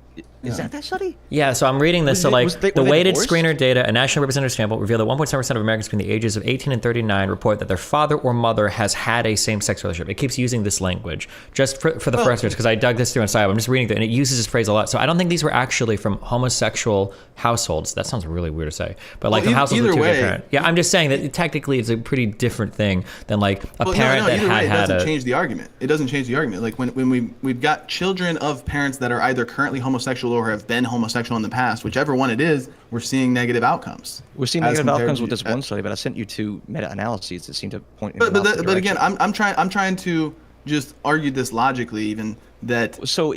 is that study? Yeah, so I'm reading this. The weighted screener data, a national representative sample, revealed that 1.7% of Americans between the ages of 18 and 39 report that their father or mother has had a same-sex relationship. It keeps using this language. Just for the first because I dug this through inside. I'm just reading it, and it uses this phrase a lot. So I don't think these were actually from homosexual households. That sounds really weird to say. But like from households with two gay parents. Yeah, I'm just saying that technically it's a pretty different thing than like a parent that had it doesn't change the argument. It doesn't change the argument. Like when we've got children of parents that are either currently homosexual or have been homosexual in the past, whichever one it is, we're seeing negative outcomes. We're seeing negative outcomes with this one study, but I sent you 2 meta-analyses that seem to point in but again, I'm trying to just argue this logically, even that because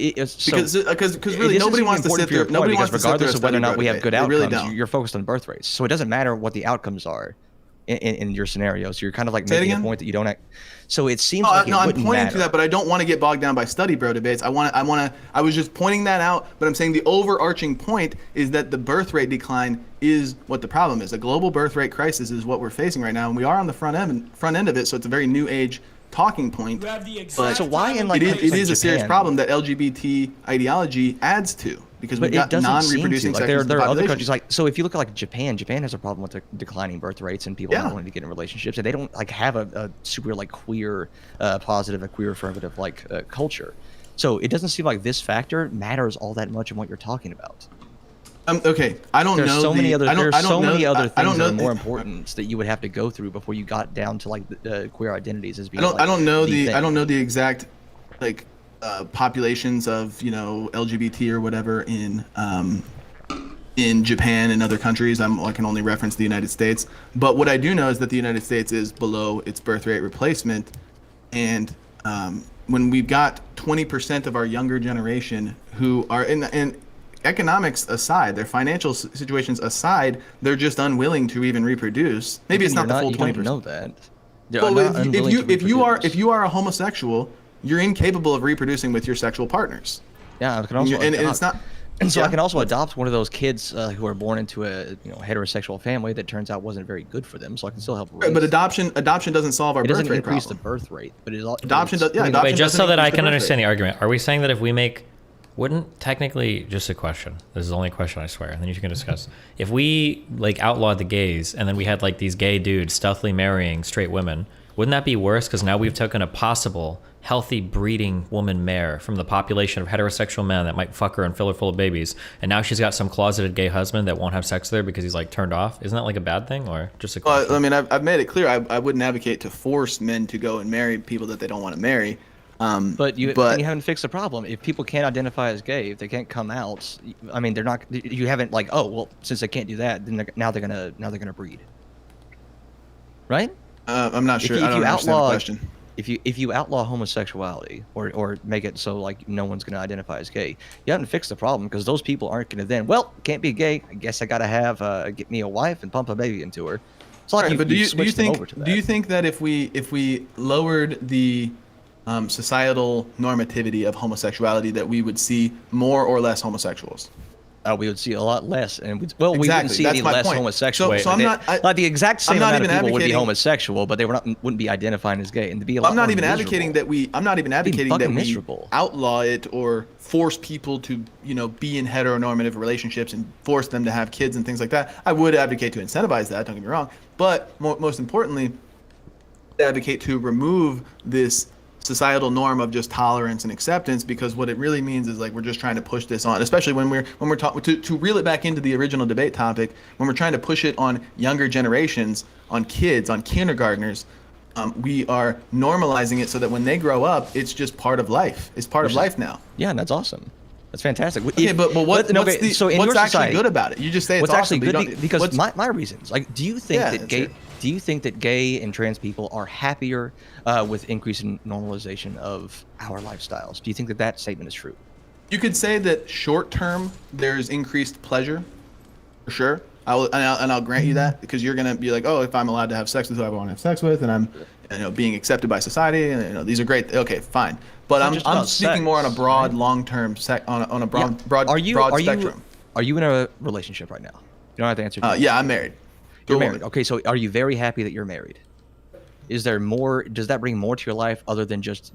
really nobody wants to sit there. Nobody wants to sit there. Regardless of whether or not we have good outcomes, you're focused on birth rates, so it doesn't matter what the outcomes are. in your scenario. So you're kind of like Say it making a again? point that you don't act. So it seems No, like no, it I'm wouldn't pointing matter. to that, but I don't want to get bogged down by study bro debates. I was just pointing that out, but I'm saying the overarching point is that the birth rate decline is what the problem is. A global birth rate crisis is what we're facing right now, and we are on the front end of it, so it's a very new age talking point. But So why in like it countries is like a serious Japan- problem that LGBT ideology adds to, because But we've it got doesn't seem non-reproducing to. Like sections there of are the other population. countries like, so if you look at like Japan has a problem with the declining birth rates and people Yeah. not wanting to get in relationships, and they don't like have a super like queer positive, a queer affirmative like culture. So it doesn't seem like this factor matters all that much in what you're talking about. Okay, I don't There's know. so many other there's so many other I things don't that know. are more important that you would have to go through before you got down to like the queer identities as being. I don't know thing. I don't know the exact like populations of LGBT or whatever in Japan and other countries. I can only reference the United States. But what I do know is that the United States is below its birth rate replacement, and when we've got 20% of our younger generation who are in economics aside, their financial situations aside, they're just unwilling to even reproduce. Maybe it's not the full 20%. You don't know that. They're Well, not unwilling to if you are a homosexual, you're incapable of reproducing with your sexual partners. Yeah, I can also And adopt. it's not. And so yeah. I can also adopt one of those kids who are born into a heterosexual family that turns out wasn't very good for them. So I can still help. Right, but adoption doesn't solve our It birth doesn't rate increase problem. the birth rate, but it Adoption does. Yeah, I mean, adoption Wait, just so doesn't that I increase the can birth understand rate. the argument, are we saying that if we make, wouldn't technically, just a question, this is the only question I swear, and then you can discuss. If we like outlawed the gays and then we had like these gay dudes stealthily marrying straight women, wouldn't that be worse? Because now we've taken a possible healthy breeding woman mare from the population of heterosexual men that might fuck her and fill her full of babies, and now she's got some closeted gay husband that won't have sex with her because he's like turned off. Isn't that like a bad thing, or just a question? Well, I mean, I've made it clear I wouldn't advocate to force men to go and marry people that they don't want to marry. But you haven't fixed the problem. If people can't identify as gay, if they can't come out, I mean, they're not. You haven't like, oh well, since they can't do that, then now they're gonna breed, right? I'm not sure. If I don't you understand outlaw, the question. if you outlaw homosexuality or make it so like no one's gonna identify as gay, you haven't fixed the problem, because those people aren't gonna then, well, can't be gay, I guess I gotta have get me a wife and pump a baby into her. It's like Right, but do you switched them over to that. think that if we lowered the societal normativity of homosexuality, that we would see more or less homosexuals? We would see a lot less, and we wouldn't Exactly, see that's any my less point. homosexual. So I'm not- like the exact same I'm not amount of even people would be advocating- homosexual, but they wouldn't be identifying as gay, and to be a lot I'm not more even advocating miserable. that I'm not even advocating that fucking we miserable. outlaw it or force people to be in heteronormative relationships and force them to have kids and things like that. I would advocate to incentivize that, don't get me wrong, but most importantly, advocate to remove this societal norm of just tolerance and acceptance, because what it really means is like we're just trying to push this on, especially when we're talking to reel it back into the original debate topic, when we're trying to push it on younger generations, on kids, on kindergartners. We are normalizing it so that when they grow up, it's just part of life. It's part of life now. Yeah, and that's awesome. That's fantastic. Okay, but what's actually good about it? You just say it's what's awesome, actually but good you don't- because what's- my reasons. Like, do you think Yeah, that that's gay? it. Do you think that gay and trans people are happier with increasing normalization of our lifestyles? Do you think that that statement is true? You could say that short term there's increased pleasure, for sure. I'll grant you that, because you're gonna be like, oh, if I'm allowed to have sex with who I want to have sex with, and I'm being accepted by society, and these are great. Okay, fine. But It's not I'm just about speaking sex, more on a broad, right? long-term on a broad Are spectrum. Are you in a relationship right now? You don't have to answer. Yeah, I'm married. You're To a married. woman. Okay, so are you very happy that you're married? Is there more? Does that bring more to your life other than just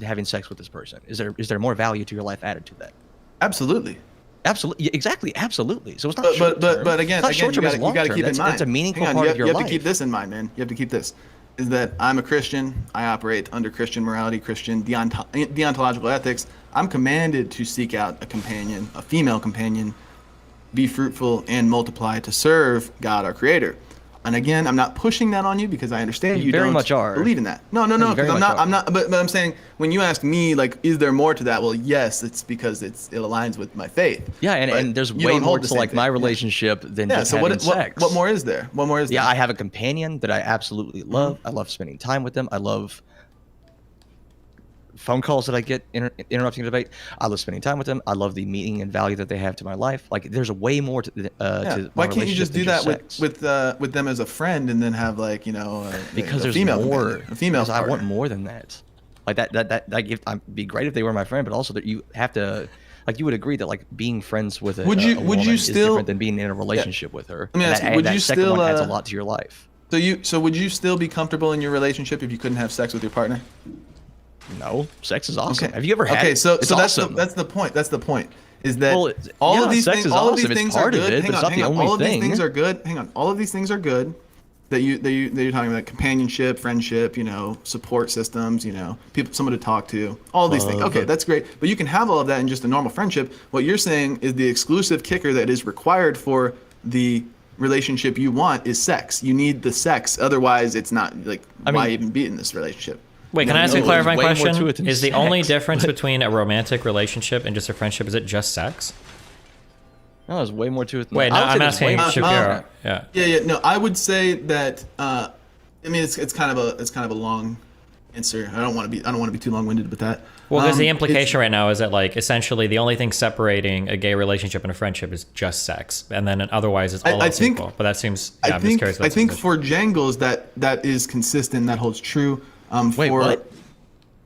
having sex with this person? Is there more value to your life added to that? Absolutely. Absolutely, yeah, exactly, absolutely. So it's not short But again, it's not short term, you it's long got to term. keep in mind. That's a meaningful Hang on, part of your you life. have to keep this in mind, man. You have to keep this. Is that I'm a Christian. I operate under Christian morality, Christian deontological ethics. I'm commanded to seek out a companion, a female companion, be fruitful and multiply, to serve God, our Creator. And again, I'm not pushing that on you, because I understand you very don't much are. believe in that. No, you because very I'm much not. are. I'm not. But I'm saying, when you ask me, like, is there more to that? Well, yes, it's because it aligns with my faith. Yeah, But and there's you way don't more hold the to same like my thing. Yeah. relationship than Yeah. just So having sex. what more is there? What more is there? Yeah, I have a companion that I absolutely love. I love spending time with them. I love phone calls that I get interrupting the debate. I love spending time with them. I love the meaning and value that they have to my life. Like, there's a way more to to Why my can't you just do relationship that than sex. with them as a friend and then have like Because a there's female more. companion, a female Because I want partner. more than that. Like it'd be great if they were my friend, but also that you have to. Like, you would agree that like being friends with a woman is different than being in a relationship with her. Let me And ask you, that, would that you second still, one adds a lot to your life. So would you still be comfortable in your relationship if you couldn't have sex with your partner? No, sex is awesome. Okay. Have you ever had? Okay, so It's that's awesome. that's the point. That's the point. Is that Well, all of these sex things? is All of awesome. these It's things are part of good. it, Hang but it's on, not the hang on. only All of these thing. things are good. Hang on. All of these things are good. That you're talking about companionship, friendship, support systems, people, someone to talk to, all of these things. Okay, that's great. But you can have all of that in just a normal friendship. What you're saying is the exclusive kicker that is required for the relationship you want is sex. You need the sex, otherwise it's not like why even be in this relationship? Wait, can I ask you a there's clarifying way more to question? it than Is the only sex, difference between a romantic relationship and just a friendship, is it just sex? No, there's way more to it. Than Wait, that. no, I would say I'm there's way asking more to it than Shapiro. that. Yeah. Yeah. No, I would say that. I mean, it's kind of a long answer. I don't want to be too long-winded with that. Well, because the It's- implication right now is that like essentially the only thing separating a gay relationship and a friendship is just sex, and then otherwise it's all I else think- equal. But that seems. Yeah, I I'm just think curious. I think for Jangles that is consistent. That holds true. Wait, for, what?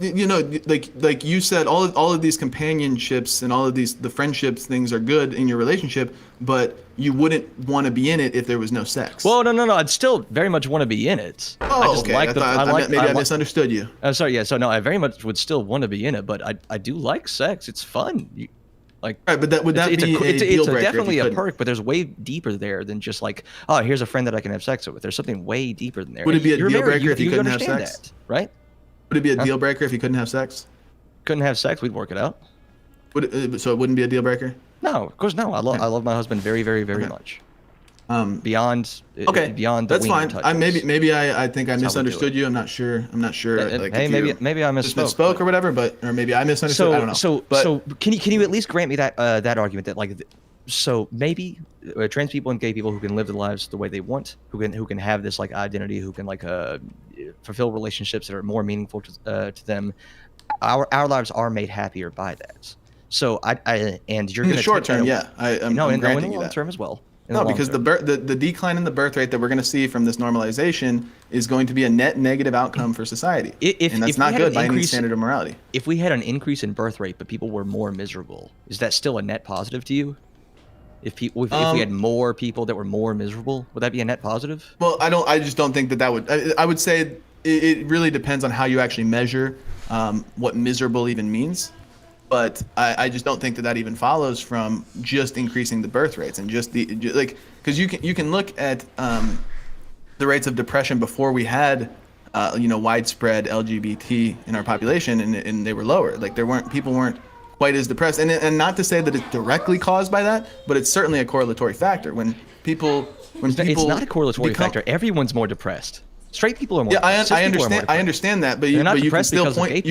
Like you said, all of these companionships and all of the friendships things are good in your relationship, but you wouldn't want to be in it if there was no sex. Well, no. I'd still very much want to be in it. I just okay. like I the. thought, I like. maybe I like- misunderstood you. Sorry. Yeah. So no, I very much would still want to be in it, but I do like sex. It's fun. Like. Right, but would that be a deal breaker? It's if you definitely a couldn't? perk, but there's way deeper there than just like, oh, here's a friend that I can have sex with. There's something way deeper than there. Would it be a You're deal married, breaker if you couldn't have understand sex? that, right? Would it be a deal breaker if you couldn't have sex? Couldn't have sex, we'd work it out. So it wouldn't be a deal breaker? No, of course no. I love my husband very, very, very much. Beyond. Okay. Beyond. The That's wiener fine. touches. Maybe I think I That's how we do misunderstood it. you. I'm not sure. Like, hey, if maybe I just misspoke. misspoke or whatever, or maybe I misunderstood. I don't know. So can you at least grant me that argument that like, so maybe trans people and gay people who can live their lives the way they want, who can have this like identity, who can like fulfill relationships that are more meaningful to them, our lives are made happier by that. So and you're in going the short term, yeah, I'm in the granting you long that. term as well. No, because the decline in the birth rate that we're going to see from this normalization is going to be a net negative outcome for society, and that's not good by any standard of morality. If we had an increase in birth rate, but people were more miserable, is that still a net positive to you? If we had more people that were more miserable, would that be a net positive? Well, I just don't think that would. I would say it really depends on how you actually measure what miserable even means. But I just don't think that even follows from just increasing the birth rates and because you can look at the rates of depression before we had widespread LGBT in our population, and they were lower. Like people weren't quite as depressed, and not to say that it's directly caused by that, but it's certainly a correlatory factor. It's not a correlatory factor. Everyone's more depressed. Straight people are more. Yeah, depressed. Cis I people are more understand. I depressed. understand that, but They're not you can depressed still because of point. gay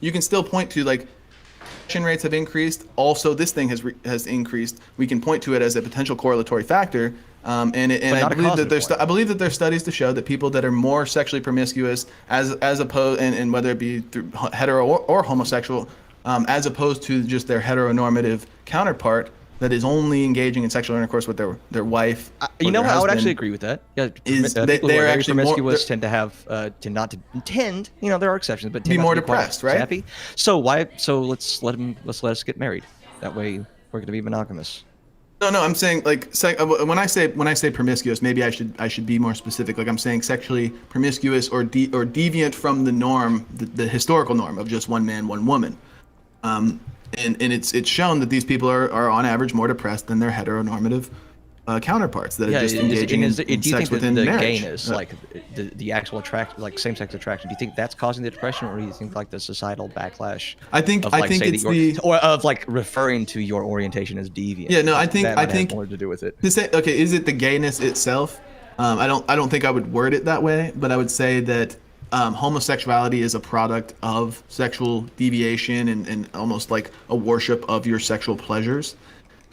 You can still point to like depression rates have increased. Also, this thing has increased. We can point to it as a potential corrhetary factor. I believe that there's studies to show that people that are more sexually promiscuous, as opposed, and whether it be through hetero or homosexual, as opposed to just their heteronormative counterpart that is only engaging in sexual intercourse with their wife. You know, their I would husband. actually agree with that. Yeah, They people who are are very actually more- promiscuous tend to have tend. You know, there are exceptions, but tend Be not more to quite depressed, right? Happy. So why? So let's let us get married. That way, we're going to be monogamous. No, I'm saying like when I say promiscuous, maybe I should be more specific. Like I'm saying sexually promiscuous or deviant from the norm, the historical norm of just one man, one woman. And it's shown that these people are on average more depressed than their heteronormative counterparts that are just engaging in do you sex think within the marriage. gayness, like the actual attraction, like same-sex attraction, do you think that's causing the depression, or do you think like the societal backlash? I think or of like referring to your orientation as deviant. Yeah, no, I That think has more to do with it. to say, okay, is it the gayness itself? I don't think I would word it that way, but I would say that homosexuality is a product of sexual deviation and almost like a worship of your sexual pleasures.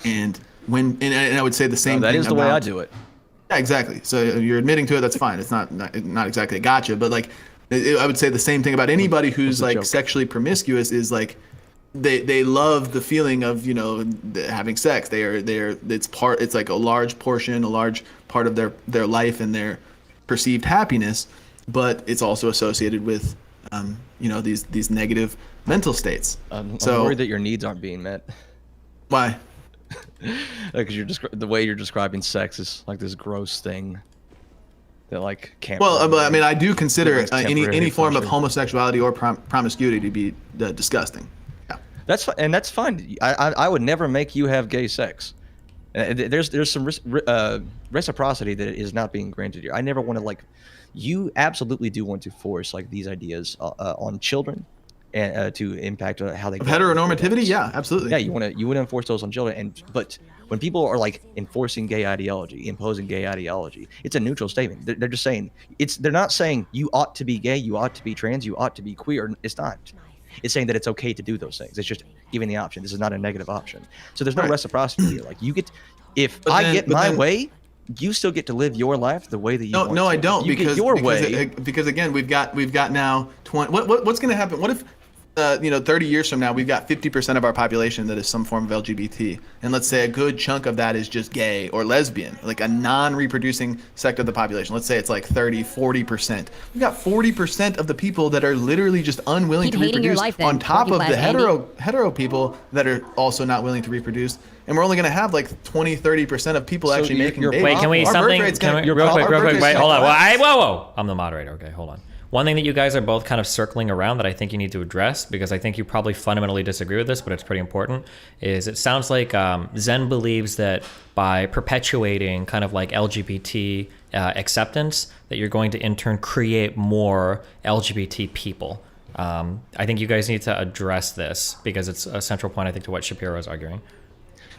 And I would say the same thing. That is the way I about- do it. Yeah, exactly. So you're admitting to it. That's fine. It's not exactly a gotcha, but like I would say the same thing about anybody who's a like joke. sexually promiscuous is like they love the feeling of having sex. It's like a large portion, a large part of their life and their perceived happiness, but it's also associated with these negative mental states. I'm So worried that your needs aren't being met. why? Because the way you're describing sex is like this gross thing that like can't. Well, I mean, I do consider It's any temporary form of pleasure. homosexuality or promiscuity to be disgusting. Yeah. That's fine, and that's fine. I would never make you have gay sex. There's some reciprocity that is not being granted here. I never want to like. You absolutely do want to force like these ideas on children, and to impact how they. Of heteronormativity, yeah, absolutely. Yeah, you want to enforce those on children, but when people are like enforcing gay ideology, imposing gay ideology, it's a neutral statement. They're just saying they're not saying you ought to be gay, you ought to be trans, you ought to be queer. It's not. It's saying that it's okay to do those things. It's just giving the option. This is not a negative option. So there's no Right. reciprocity here. Like if But I then- get but my then- way, you still get to live your life the way that you want. No, I to. don't, If you because get your because, way. because again, we've got now 20. What's going to happen? What if 30 years from now we've got 50% of our population that is some form of LGBT, and let's say a good chunk of that is just gay or lesbian, like a non-reproducing sect of the population. Let's say it's like 30-40%. We've got 40% of the people that are literally just unwilling Keep to hating your reproduce, life then, on top of working the class hetero people that are also not willing to reproduce. And we're only going to have like 20-30% of people actually you're- making you're- babies. Wait, can we Our birth something? rate's Can gonna- we, your real our quick, birth wait, rate's hold gonna on. collapse. Whoa. I'm the moderator. Okay, hold on. One thing that you guys are both kind of circling around that I think you need to address, because I think you probably fundamentally disagree with this, but it's pretty important, is it sounds like Zen believes that by perpetuating kind of like LGBT acceptance, that you're going to in turn create more LGBT people. I think you guys need to address this because it's a central point, I think, to what Shapiro is arguing.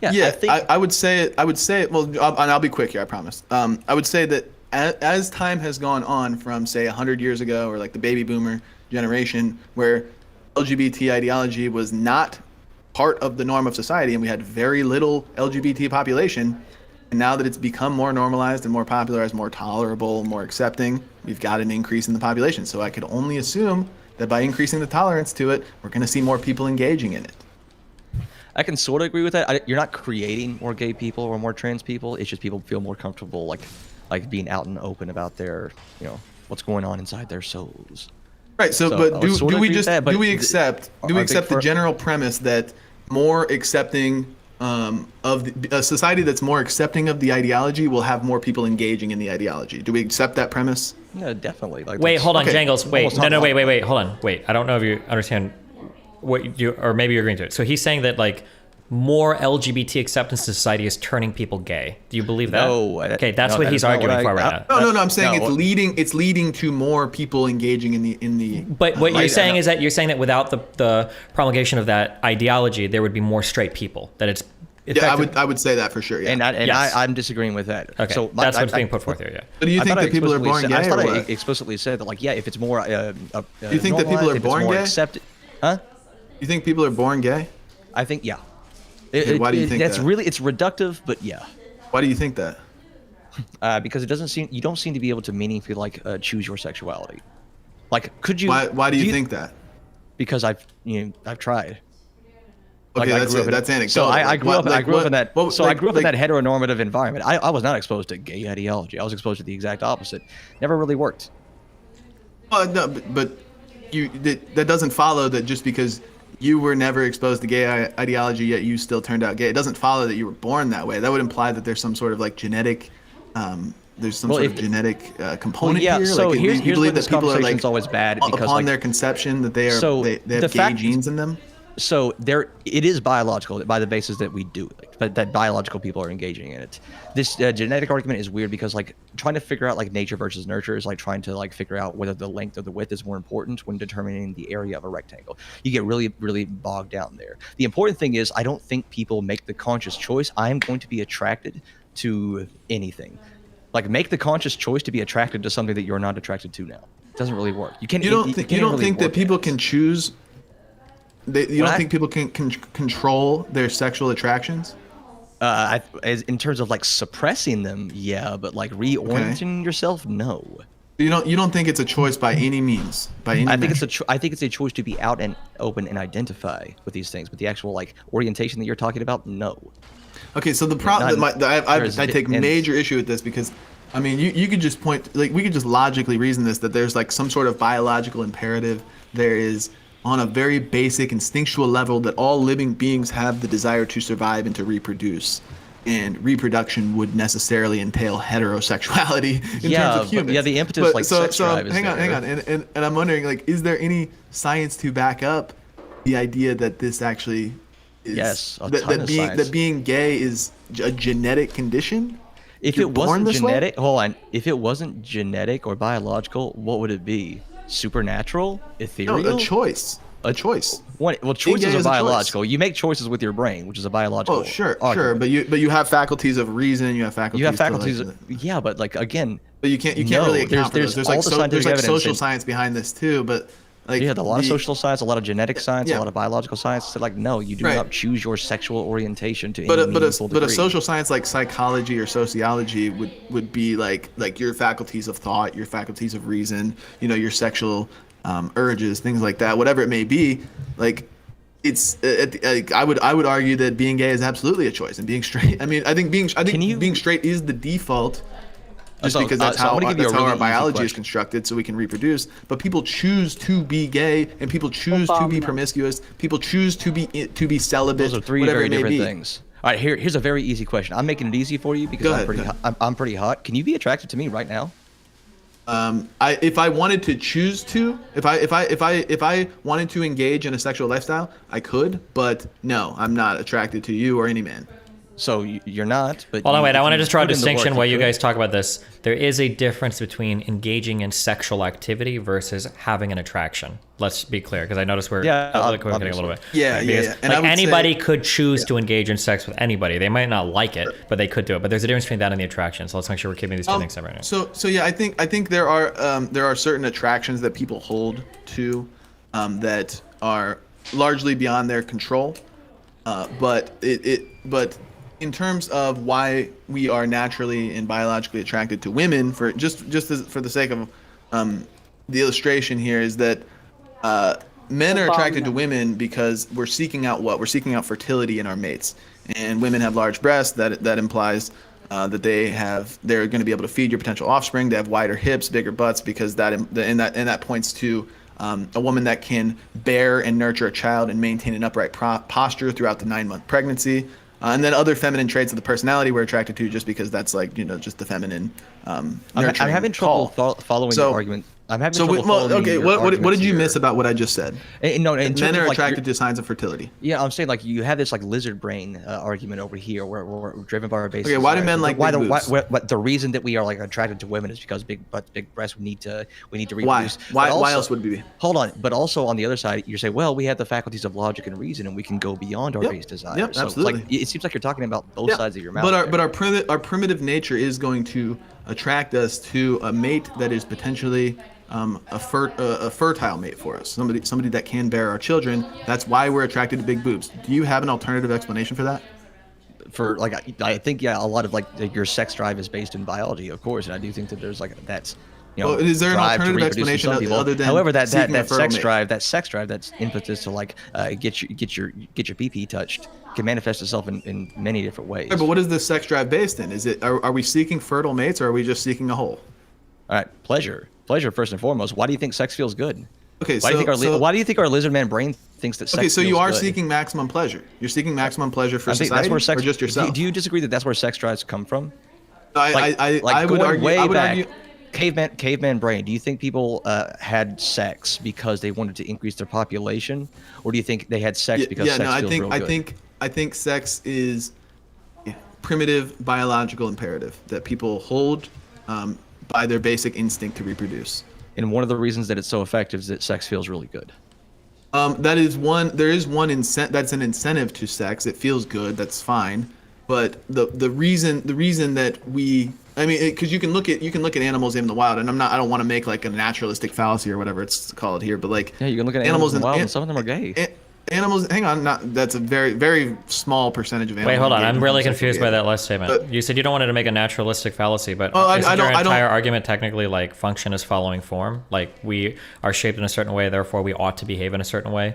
Yeah, I think I would say it. Well, I'll be quick here. I promise. I would say that as time has gone on from say 100 years ago, or like the baby boomer generation, where LGBT ideology was not part of the norm of society, and we had very little LGBT population, and now that it's become more normalized and more popularized, more tolerable, more accepting, we've got an increase in the population. So I could only assume that by increasing the tolerance to it, we're going to see more people engaging in it. I can sort of agree with that. You're not creating more gay people or more trans people. It's just people feel more comfortable, like being out and open about their, what's going on inside their souls. Right. So, So, I but would do sort of we agree with just that, but do we the- accept I do we think accept the for- general premise that more accepting of a society that's more accepting of the ideology will have more people engaging in the ideology? Do we accept that premise? Yeah, definitely. Like, Wait, that's- hold on, okay. Jangles. Wait, Almost no, not wait, hold on. Wait, I don't know if you understand what you, or maybe you're agreeing to it. So he's saying that like more LGBT acceptance in society is turning people gay. Do you believe that? No. Okay, that's no, what that he's is not what arguing for right now. No. I'm saying no. it's leading to more people engaging in the. But what you're like, saying is that without the promulgation of that ideology, there would be more straight people. That it's Yeah, effective. I would say that for sure. Yeah. Yes. I'm disagreeing with that. Okay, So that's what's I- being put forth here. Yeah. So do you I think thought I that people are explicitly born said- gay I thought or I what? explicitly said that, like, yeah, if it's more. You think that people normalized, are if it's born more gay? Accepted, huh? You think people are born gay? I think yeah. Okay, why do you think that's that? really it's reductive, but yeah. Why do you think that? Because you don't seem to be able to meaningfully like choose your sexuality. Like, could you? Why do you think that? Because I've tried. Like, Okay, I that's grew it. up in- That's anecdotal. So I Like, grew what- up. I like grew up what- in that. what- So I like- grew up in like- that heteronormative environment. I was not exposed to gay ideology. I was exposed to the exact opposite. Never really worked. Well, no, but that doesn't follow that just because you were never exposed to gay ideology yet you still turned out gay. It doesn't follow that you were born that way. That would imply that there's some sort of like genetic, there's some Well, sort of if- genetic Well, component yeah. here. So like, here's you where believe this that people are conversation's like always bad because upon like their conception that they are So, they the have gay fact- genes in them. so it is biological by the basis that we do it, but that biological people are engaging in it. This genetic argument is weird because like trying to figure out like nature versus nurture is like trying to like figure out whether the length or the width is more important when determining the area of a rectangle. You get really really bogged down there. The important thing is I don't think people make the conscious choice. I am going to be attracted to anything. Like make the conscious choice to be attracted to something that you're not attracted to now. It doesn't really work. You can't. You don't think that people can choose. You When don't I- think people can control their sexual attractions? As in terms of like suppressing them, yeah, but like reorienting yourself, no. You don't think it's a choice by any means, by any I think measure? I think it's a choice to be out and open and identify with these things, but the actual like orientation that you're talking about, no. Okay, so the problem I take and- major issue with this because, I mean, you could just point, like, we could just logically reason this, that there's like some sort of biological imperative. There is, on a very basic instinctual level, that all living beings have the desire to survive and to reproduce. And reproduction would necessarily entail heterosexuality in terms of humans. Yeah, the impetus like sex drive is hang on, and I'm wondering, like, is there any science to back up the idea that this actually is, Yes, a that, ton that of being science. that being gay is a genetic condition? If You're it born wasn't this way? genetic, hold on. If it wasn't genetic or biological, what would it be? Supernatural? No, Ethereal? a choice. A choice. Well, Being choices gay are is a choice. biological. You make choices with your brain, which is a biological. Oh, sure, argument. but you have faculties of reason. You have faculties. You have to, faculties. like, Yeah, but like again. but you can't no, really account for there's those. There's all like the scientific there's like evidence social in- science behind this too, but like Yeah, a lot of social science, a lot of genetic science, yeah. a lot of biological science. So like, no, you do Right. not choose your sexual orientation to But any meaningful a degree. social science like psychology or sociology would be like your faculties of thought, your faculties of reason, your sexual urges, things like that, whatever it may be. Like, it's I would argue that being gay is absolutely a choice, and being straight. I mean, I think being straight is the default. Just because that's so I'm how gonna give you a that's how really our easy biology is question. constructed, so we can reproduce. But people choose to be gay, and people choose to be promiscuous. People choose to be celibate. Those are three whatever very it may different be. things. All right, here's a very easy question. I'm making it easy for you because Go I'm ahead, pretty go hot. I'm pretty hot. Can you be attracted to me right now? If I wanted to choose to, if I wanted to engage in a sexual lifestyle, I could. But no, I'm not attracted to you or any man. So you're not. But Hold on, wait. if I want to you just draw a put in the work, distinction while you could. guys talk about this. There is a difference between engaging in sexual activity versus having an attraction. Let's be clear, because I noticed we're equivocating a little bit. Yeah, Right? yeah, Because, yeah. And I like, would anybody say- could choose to engage in sex with anybody. They might not like it, but they could do it. But there's a difference between that and the attraction. So let's make sure we're keeping these two things separate. So yeah, I think there are certain attractions that people hold to, that are largely beyond their control. But in terms of why we are naturally and biologically attracted to women, for the sake of the illustration here, is that men are attracted to women because we're seeking out what? We're seeking out fertility in our mates. And women have large breasts. That implies that they're going to be able to feed your potential offspring. They have wider hips, bigger butts, because that points to a woman that can bear and nurture a child and maintain an upright posture throughout the 9-month pregnancy. And then other feminine traits of the personality we're attracted to, just because that's like, just the feminine I'm nurturing having trouble call. following So- your argument. I'm having So, trouble following okay, your what arguments did you here. miss about what I just said? No, in terms Men of, are like, attracted to signs of fertility. Yeah, I'm saying like you have this like lizard brain argument over here, where we're driven by our basic. Okay, why do desires. men like why big boobs? what the reason that we are like attracted to women is because big butts, big breasts. We need to reproduce. Why? Why But also- else would we be? Hold on, but also on the other side, you're saying, well, we have the faculties of logic and reason, and we can go beyond our Yep, base desires. yep, So it's absolutely. like it seems like you're talking about both Yeah, sides of your mouth. But there. our primitive nature is going to attract us to a mate that is potentially a fertile mate for us. Somebody that can bear our children. That's why we're attracted to big boobs. Do you have an alternative explanation for that? For like I think a lot of like your sex drive is based in biology, of course, and I do think that there's like that's Well, is there an drive to alternative reproduce in explanation some people. other than however that seeking a that fertile sex drive that's impetus to like get your PP touched can manifest itself in many different ways. Right, but what is this sex drive based in? Are we seeking fertile mates, or are we just seeking a hole? All right, pleasure first and foremost. Why do you think sex feels good? Okay, Why do you think our lizard man brain thinks that sex Okay, so you feels are good? seeking maximum pleasure. You're seeking maximum pleasure for I think society, that's where sex, or just yourself? Do you disagree that that's where sex drives come from? I would going argue. way I would back, argue. caveman brain. Do you think people had sex because they wanted to increase their population, or do you think they had sex because sex feels real good? I think sex is a primitive biological imperative that people hold by their basic instinct to reproduce. And one of the reasons that it's so effective is that sex feels really good. That is one. There is one that's an incentive to sex. It feels good. That's fine. But the reason that because you can look at animals in the wild, and I don't want to make like a naturalistic fallacy or whatever it's called here, but like Yeah, you can look at animals in the wild, and some of them are gay. Animals, hang on, that's a very, very small percentage of animals. Wait, hold on. engage I'm in really homosexual confused by behavior. that last statement. You said you don't want to make a naturalistic fallacy, but Oh, isn't your I don't. entire argument technically like function is following form? Like we are shaped in a certain way, therefore we ought to behave in a certain way?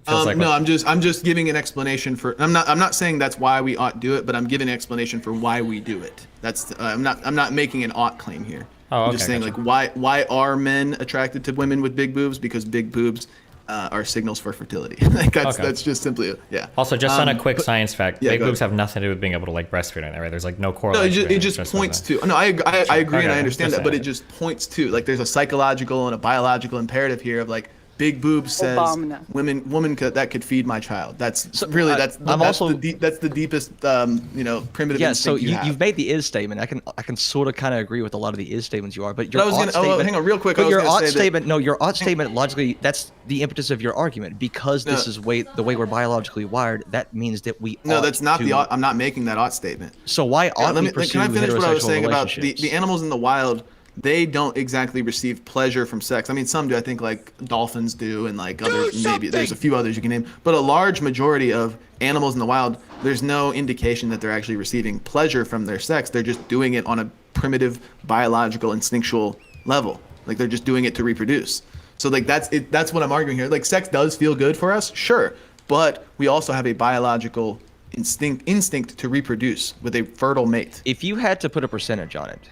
Feels like No, what- I'm just giving an explanation for. I'm not saying that's why we ought do it, but I'm giving an explanation for why we do it. That's I'm not making an ought claim here. Oh, I'm just okay, saying gotcha. like why are men attracted to women with big boobs? Because big boobs are signals for fertility. Like Okay. that's just simply yeah. Also, just on a quick science fact, yeah, big go boobs ahead. have nothing to do with being able to like breastfeed or anything, right? There's like no No, correlation. it between just points breastfeeding. to. No, I agree and Okay, I understand just that, but saying. it just points to like there's a psychological and a biological imperative here of like big boobs says Obama. woman that could feed my child. That's that's the deepest primitive Yeah, instinct so you have. you've made the is statement. I can sort of kind of agree with a lot of the is statements you are, but your I was ought gonna- oh, statement. hang on, real quick, I But was your gonna ought say that- statement, no, your ought statement logically, that's the impetus of your argument because this No. is the way we're biologically wired. That means that we. No, ought that's not to, the ought. I'm not making that ought statement. So why ought Let we me, pursue can I finish what I was heterosexual saying about relationships? the animals in the wild? They don't exactly receive pleasure from sex. I mean, some do. I think like dolphins do, and like other maybe there's a few others you can name. But a large majority of animals in the wild, there's no indication that they're actually receiving pleasure from their sex. They're just doing it on a primitive, biological, instinctual level. Like they're just doing it to reproduce. So like that's it. That's what I'm arguing here. Like sex does feel good for us, sure, but we also have a biological instinct to reproduce with a fertile mate. If you had to put a percentage on it,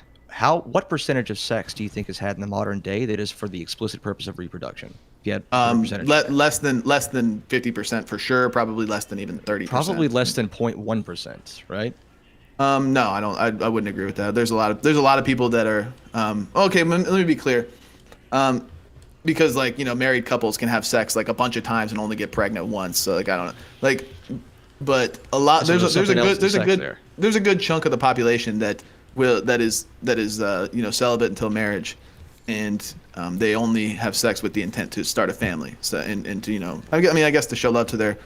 what percentage of sex do you think is had in the modern day that is for the explicit purpose of reproduction? If you had to put a percentage, Less than 50% for sure. Probably less than even 30%. probably less than 0.1%, right? No, I don't. I wouldn't agree with that. There's a lot of people that are. Okay, let me be clear. Because like married couples can have sex like a bunch of times and only get pregnant once. So like I don't know. Like, but a lot So there's there's a something else good to there's a sex good there. there's a good chunk of the population that is celibate until marriage, and they only have sex with the intent to start a family. So and to I guess to show love to their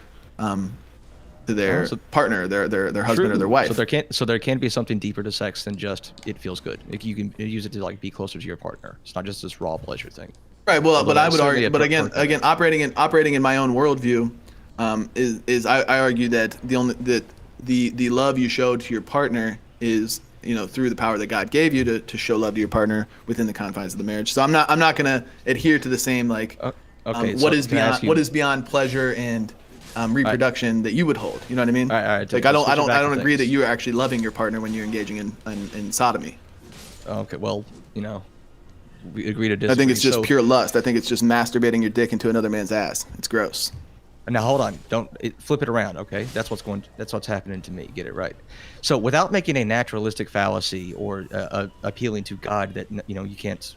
so- partner, their husband or True. their wife. So there can be something deeper to sex than just it feels good. Like you can use it to like be closer to your partner. It's not just this raw pleasure thing. Right. Well, Although but I that's would certainly argue. a But per- again, operating in my own worldview, I argue that the love you showed to your partner is through the power that God gave you to show love to your partner within the confines of the marriage. So I'm not gonna adhere to the same like Okay. what so is can I ask beyond you- what is beyond pleasure and reproduction that you would hold. You know what I mean? All right, Like so I don't switching back to agree that things. you're actually loving your partner when you're engaging in sodomy. Okay. Well, we agree to disagree. I think it's just So- pure lust. I think it's just masturbating your dick into another man's ass. It's gross. Now hold on, flip it around, okay? That's what's happening to me. Get it right. So without making a naturalistic fallacy or appealing to God that you can't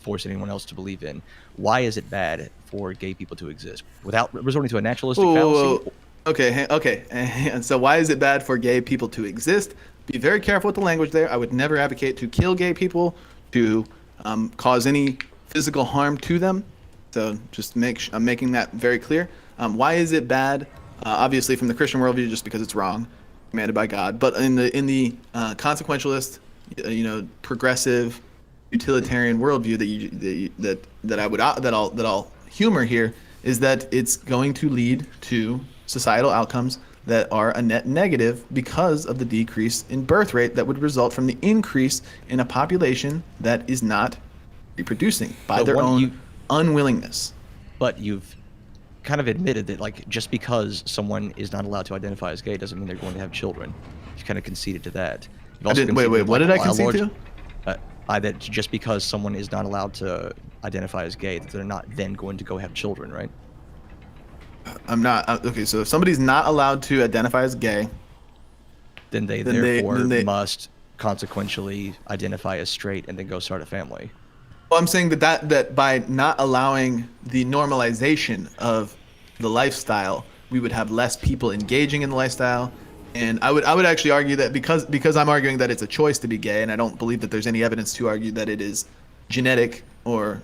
force anyone else to believe in, why is it bad for gay people to exist? Without resorting to a naturalistic fallacy. Okay. And so why is it bad for gay people to exist? Be very careful with the language there. I would never advocate to kill gay people, to cause any physical harm to them. So just I'm making that very clear. Why is it bad? Obviously, from the Christian worldview, just because it's wrong, commanded by God. But in the consequentialist, progressive, utilitarian worldview that I'll humor here is that it's going to lead to societal outcomes that are a net negative because of the decrease in birth rate that would result from the increase in a population that is not reproducing by But their what own unwillingness. But you've kind of admitted that like just because someone is not allowed to identify as gay doesn't mean they're going to have children. You kind of conceded to that. You've also didn't- wait, conceded that, what did I concede biology- to? That just because someone is not allowed to identify as gay, that they're not then going to go have children, right? I'm not okay. So if somebody's not allowed to identify as gay, Then they Then they- therefore then they- must consequentially identify as straight and then go start a family. well, I'm saying that by not allowing the normalization of the lifestyle, we would have less people engaging in the lifestyle. And I would actually argue that because I'm arguing that it's a choice to be gay, and I don't believe that there's any evidence to argue that it is genetic or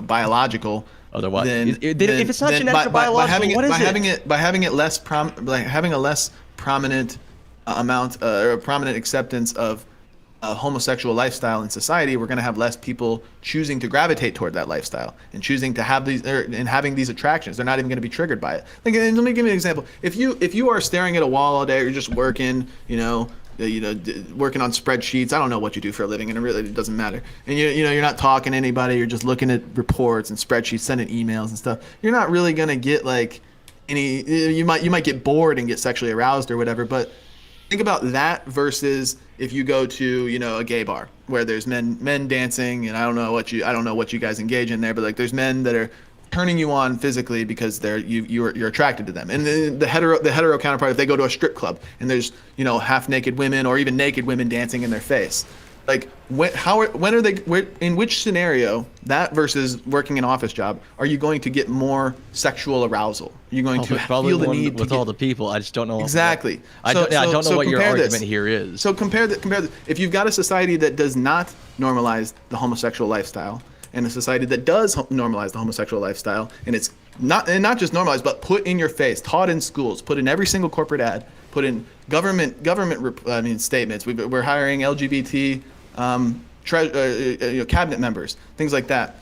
biological. Otherwise, then- if then- it's not then genetic or biological, what is by having a less prominent amount or a prominent acceptance of a homosexual lifestyle in society, we're going to have less people choosing to gravitate toward that lifestyle and choosing to have these and having these attractions. They're not even going to be triggered by it. Like, and let me give you an example. If you are staring at a wall all day, or you're just working, working on spreadsheets. I don't know what you do for a living, and it doesn't matter. And you're not talking to anybody. You're just looking at reports and spreadsheets, sending emails and stuff. You're not really going to get like any. You might get bored and get sexually aroused or whatever, but think about that versus if you go to a gay bar where there's men dancing, and I don't know what you guys engage in there, but like there's men that are turning you on physically because you're attracted to them. And the hetero counterpart, if they go to a strip club and there's half naked women or even naked women dancing in their face, like in which scenario, that versus working an office job, are you going to get more sexual arousal? Are you going to feel the need with all the people? I just don't know exactly. I don't know what your argument here is. So compare this. If you've got a society that does not normalize the homosexual lifestyle, and a society that does normalize the homosexual lifestyle, and it's not just normalized, but put in your face, taught in schools, put in every single corporate ad, put in government statements. We're hiring LGBT cabinet members, things like that.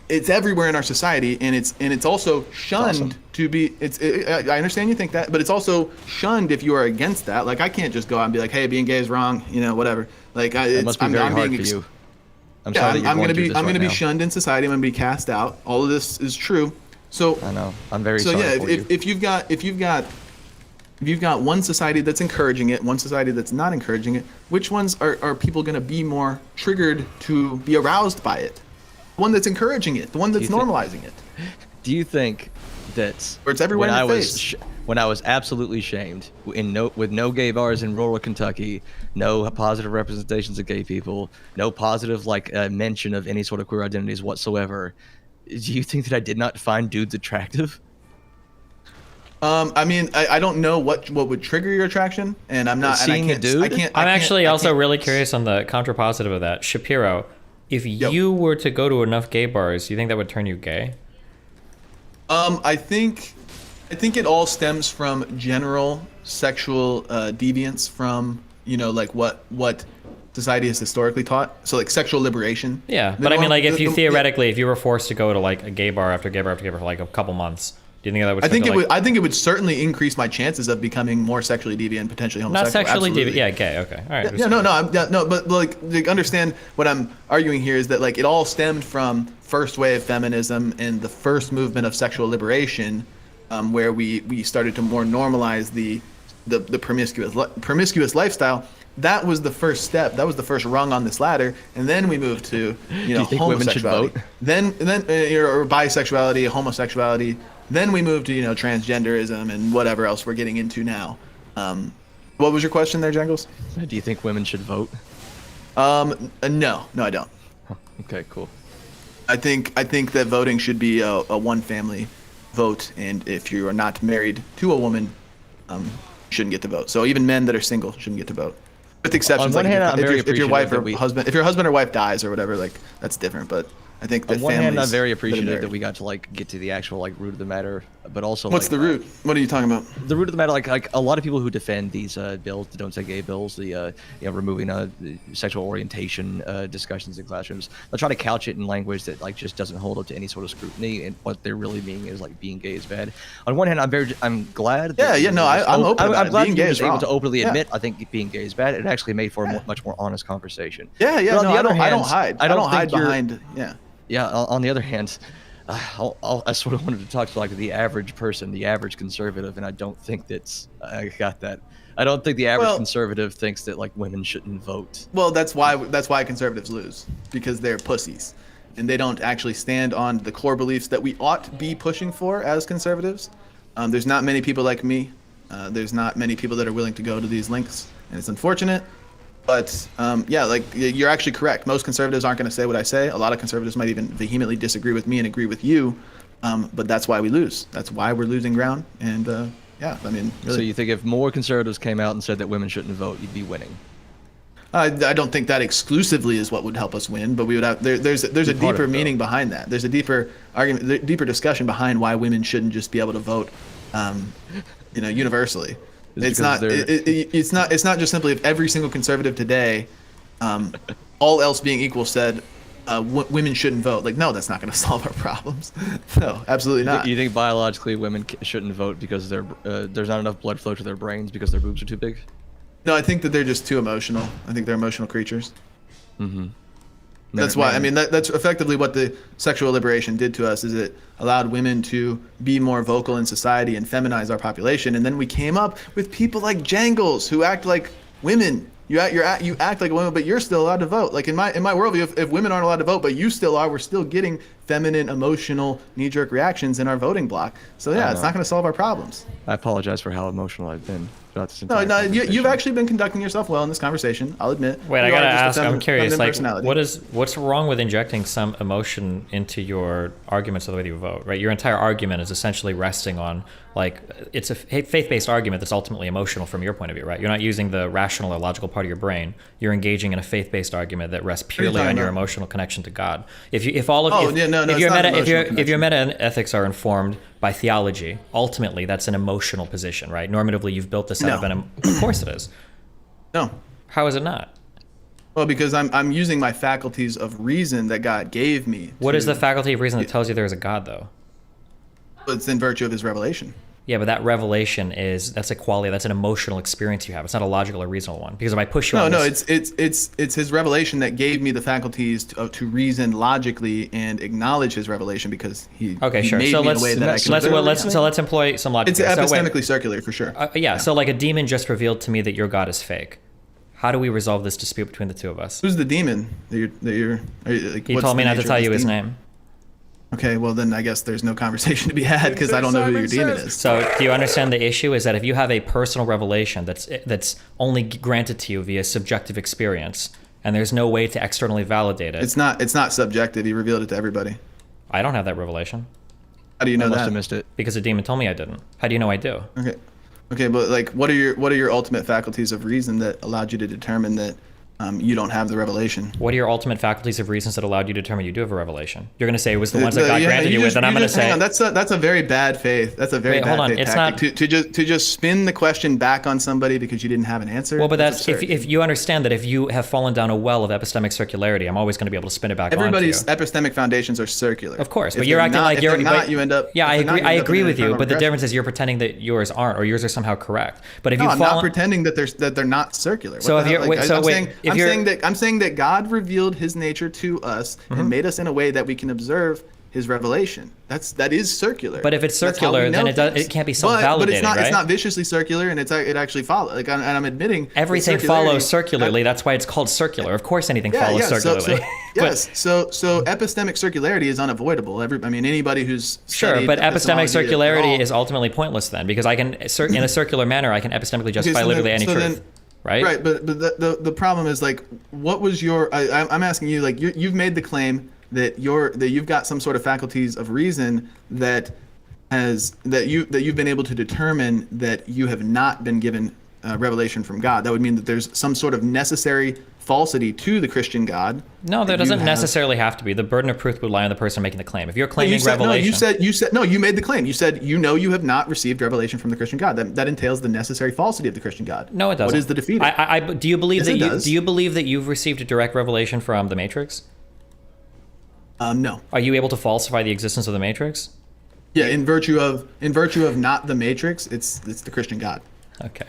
It's everywhere in our society, and it's also shunned to be. I understand you think that, but it's also shunned if you are against that. Like I can't just go out and be like, hey, being gay is wrong, whatever. Like it must be very hard for you. I'm going to be shunned in society. I'm going to be cast out. All of this is true. So I know. I'm very sorry. So yeah, if you've got one society that's encouraging it, one society that's not encouraging it, which ones are people going to be more triggered to be aroused by it? The one that's encouraging it, the one that's normalizing it. Do you think that or it's everywhere in your face? When I was absolutely shamed, with no gay bars in rural Kentucky, no positive representations of gay people, no positive mention of any sort of queer identities whatsoever, do you think that I did not find dudes attractive? I don't know what would trigger your attraction, and I'm not. Seeing a dude? I'm actually also really curious on the contrapositive of that. Shapiro, if you were to go to enough gay bars, do you think that would turn you gay? I think it all stems from general sexual deviance from what society has historically taught. So like sexual liberation. Yeah, but if you were forced to go to like a gay bar after gay bar after gay bar for like a couple months, do you think that would? I think it would certainly increase my chances of becoming more sexually deviant, potentially homosexual. Not sexually Absolutely. deviant. Yeah, gay. Okay, all right. No. But like understand what I'm arguing here is that like it all stemmed from first wave feminism and the first movement of sexual liberation, where we started to more normalize the promiscuous lifestyle. That was the first step. That was the first rung on this ladder, and then we moved to Do you think women should vote? Then or bisexuality, homosexuality. Then we moved to transgenderism and whatever else we're getting into now. What was your question there, Jangles? Do you think women should vote? No, I don't. Okay, cool. I think that voting should be a one family vote, and if you are not married to a woman, you shouldn't get to vote. So even men that are single shouldn't get to vote, with exceptions. On one hand, if your wife or husband, if your husband or wife dies or whatever, like that's different. But I think that on one hand, I'm very appreciative that we got to get to the actual root of the matter, but also what's the root? What are you talking about? The root of the matter, like a lot of people who defend these bills, the Don't Say Gay bills, the removing the sexual orientation discussions in classrooms, they're trying to couch it in language that just doesn't hold up to any sort of scrutiny, and what they're really meaning is being gay is bad. On one hand, I'm glad. I'm open. I'm glad being you gay was able to openly admit I think being gay is bad. It actually made for a much more honest conversation. Yeah. But on the other hand, I don't hide. I don't hide behind. Yeah. Yeah. On the other hand, I sort of wanted to talk to the average person, the average conservative, and I don't think I got that. I don't think the average conservative thinks that women shouldn't vote. Well, that's why conservatives lose, because they're pussies, and they don't actually stand on the core beliefs that we ought to be pushing for as conservatives. There's not many people like me. There's not many people that are willing to go to these links, and it's unfortunate. But you're actually correct. Most conservatives aren't going to say what I say. A lot of conservatives might even vehemently disagree with me and agree with you. But that's why we lose. That's why we're losing ground. And really. So you think if more conservatives came out and said that women shouldn't vote, you'd be winning? I don't think that exclusively is what would help us win, but we would have. There's a deeper meaning behind that. There's a deeper argument, deeper discussion behind why women shouldn't just be able to vote, universally. It's not just simply if every single conservative today all else being equal, said women shouldn't vote. Like, no, that's not going to solve our problems. No, absolutely not. You think biologically women shouldn't vote because there's not enough blood flow to their brains because their boobs are too big? No, I think that they're just too emotional. I think they're emotional creatures. Mm-hmm. That's why, I mean, that's effectively what the sexual liberation did to us, is it allowed women to be more vocal in society and feminize our population. And then we came up with people like Jangles who act like women. You act like a woman, but you're still allowed to vote. Like in my worldview, if women aren't allowed to vote, but you still are, we're still getting feminine, emotional, knee-jerk reactions in our voting block. So yeah, it's not going to solve our problems. I apologize for how emotional I've been throughout this No, entire no, conversation. you've actually been conducting yourself well in this conversation. I'll admit. Wait, I You are gotta just a ask. I'm curious. feminine Like, personality. what's wrong with injecting some emotion into your arguments of the way that you vote? Right, your entire argument is essentially resting on like it's a faith-based argument that's ultimately emotional from your point of view, right? You're not using the rational or logical part of your brain. You're engaging in a faith-based argument that rests purely on your emotional connection to God. If your meta ethics are informed by theology, ultimately that's an emotional position, right? Normatively, you've built this out of of course it is. No. How is it not? Well, because I'm using my faculties of reason that God gave me. What is the faculty of reason that tells you there is a God, though? It's in virtue of his revelation. Yeah, but that revelation that's a quality, that's an emotional experience you have. It's not a logical or reasonable one. Because if I push you on this... it's his revelation that gave me the faculties to reason logically and acknowledge his revelation, because he made me in a way that I can... let's employ some logic. It's epistemically circular for sure. Yeah, so like a demon just revealed to me that your God is fake. How do we resolve this dispute between the two of us? Who's the demon that you're like, he told me not to tell you his name. Okay, well then I guess there's no conversation to be had, because I don't know who your demon is. So do you understand the issue is that if you have a personal revelation that's only granted to you via subjective experience, and there's no way to externally validate it. It's not subjective. He revealed it to everybody. I don't have that revelation. How do you know that? I must have missed it. Because the demon told me I didn't. How do you know I do? Okay, but like, what are your ultimate faculties of reason that allowed you to determine that you don't have the revelation? What are your ultimate faculties of reasons that allowed you to determine you do have a revelation? You're going to say it was the ones that God granted you with, and I'm going to say... Hang on, that's a very bad faith. That's a very bad faith tactic. To just spin the question back on somebody because you didn't have an answer. Well, but that's if you understand that if you have fallen down a well of epistemic circularity, I'm always going to be able to spin it back on Everybody's epistemic foundations are circular. Of course, but you're acting like you're... you end up... Yeah, I agree with you, but the difference is you're pretending that yours aren't, or yours are somehow correct. But if you I'm not pretending that they're not circular. So if you're... I'm saying that God revealed his nature to us and made us in a way that we can observe his revelation. That is circular. But if it's circular, then it can't be self-validated, but right? It's not viciously circular, and it actually follows. Like, and I'm admitting everything follows circularly. That's why it's called circular. Of course, anything follows circularly. So epistemic circularity is unavoidable. Anybody who's sure, but epistemic circularity is ultimately pointless then, because I can in a circular manner I can epistemically justify literally any truth. Right, but the problem is, like, what was your? I'm asking you, like, you've made the claim that you've got some sort of faculties of reason that you've been able to determine that you have not been given revelation from God. That would mean that there's some sort of necessary falsity to the Christian God. No, there doesn't necessarily have to be. The burden of proof would lie on the person making the claim. If you're claiming revelation... you made the claim. You said you have not received revelation from the Christian God. That entails the necessary falsity of the Christian God. No, it doesn't. What is the defeater? Do you believe do you believe that you've received a direct revelation from the Matrix? No. Are you able to falsify the existence of the Matrix? Yeah, in virtue of not the Matrix, it's the Christian God. Okay.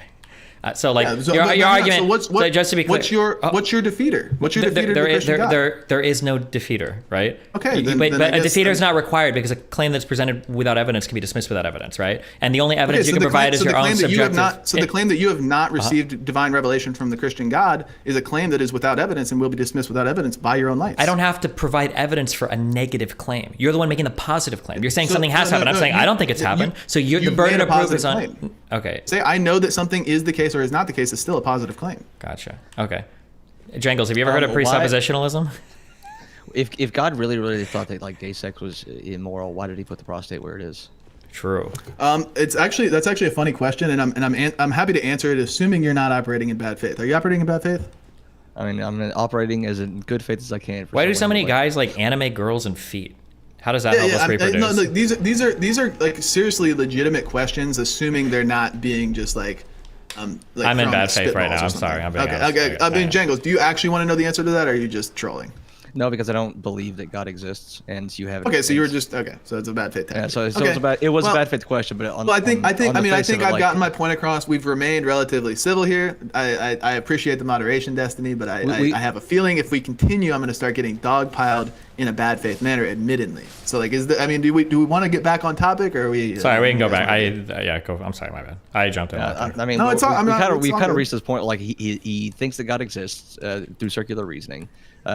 Your argument. So just to be clear, what's your defeater? What's your defeater to the Christian God? There is no defeater, right? Okay, but a defeater is not required, because a claim that's presented without evidence can be dismissed without evidence, right? And the only evidence you can provide is your own subjective. So the claim that you have not received divine revelation from the Christian God is a claim that is without evidence and will be dismissed without evidence by your own lights. I don't have to provide evidence for a negative claim. You're the one making the positive claim. You're saying something has happened. I'm saying I don't think it's happened. So the burden of proof is on. Okay. Say I know that something is the case or is not the case is still a positive claim. Gotcha. Okay. Jangles, have you ever heard of presuppositionalism? If God really thought that like gay sex was immoral, why did he put the prostate where it is? True. That's actually a funny question, and I'm happy to answer it, assuming you're not operating in bad faith. Are you operating in bad faith? I mean, I'm operating as in good faith as I can. Why do so many guys like animate girls and feet? How does that help us reproduce? No, look, these are like seriously legitimate questions, assuming they're not being just like Like I'm in throwing bad faith right spitballs now. or I'm sorry. something. I'm being Okay. honest. I mean, Jangles, do you actually want to know the answer to that, or are you just trolling? No, because I don't believe that God exists, and you haven't. Okay, so you were just okay. So it's a bad faith. Yeah, so, okay. it was Well, a bad faith question, but on, Well, I think on the I face think of it, I've like, gotten my point across. We've remained relatively civil here. I appreciate the moderation, Destiny, but I have a feeling if we continue, I'm going to start getting dogpiled in a bad faith manner, admittedly. So like, do we want to get back on topic, or are we? Sorry, we can go back. Go. I'm sorry, my bad. I jumped in. I mean, No, it's all- I'm not- we it's all kind of good. reached this point. Like he thinks that God exists through circular reasoning.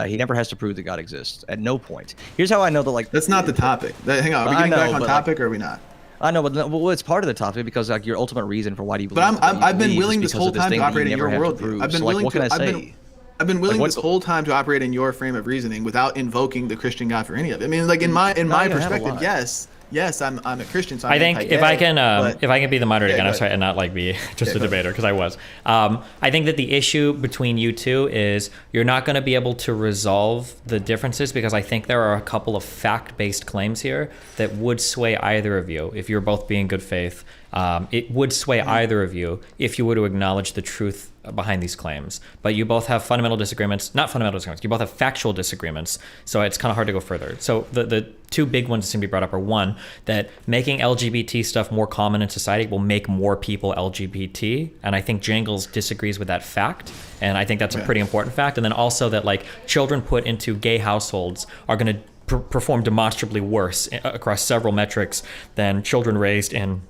He never has to prove that God exists at no point. Here's how I know that like That's not the topic. Hang on, are we I getting back know, on but, topic, or are we not? I know, but well, it's part of the topic because like your ultimate reason for why do you But believe. what you I've been believe is willing this because whole of this time thing to that you operate in never your have to worldview. prove. I've been So, like, willing what can I to. say? I've been willing Like, this whole time to operate in your frame of reasoning without invoking the Christian God for any of it. I mean, like in my you have a perspective, lot. yes, I'm a Christian. So I'm I think if I can be the moderator Yeah, again, go I'm sorry, and not like be just a go ahead. debater because I was. I think that the issue between you two is you're not going to be able to resolve the differences because I think there are a couple of fact-based claims here that would sway either of you if you're both being good faith. It would sway either of you if you were to acknowledge the truth behind these claims. But you both have fundamental disagreements, not fundamental disagreements, you both have factual disagreements. So it's kind of hard to go further. So the two big ones that seem to be brought up are one, that making LGBT stuff more common in society will make more people LGBT. And I think Jangles disagrees with that fact. And I think that's a pretty important fact. And then also that like children put into gay households are going to perform demonstrably worse across several metrics than children raised in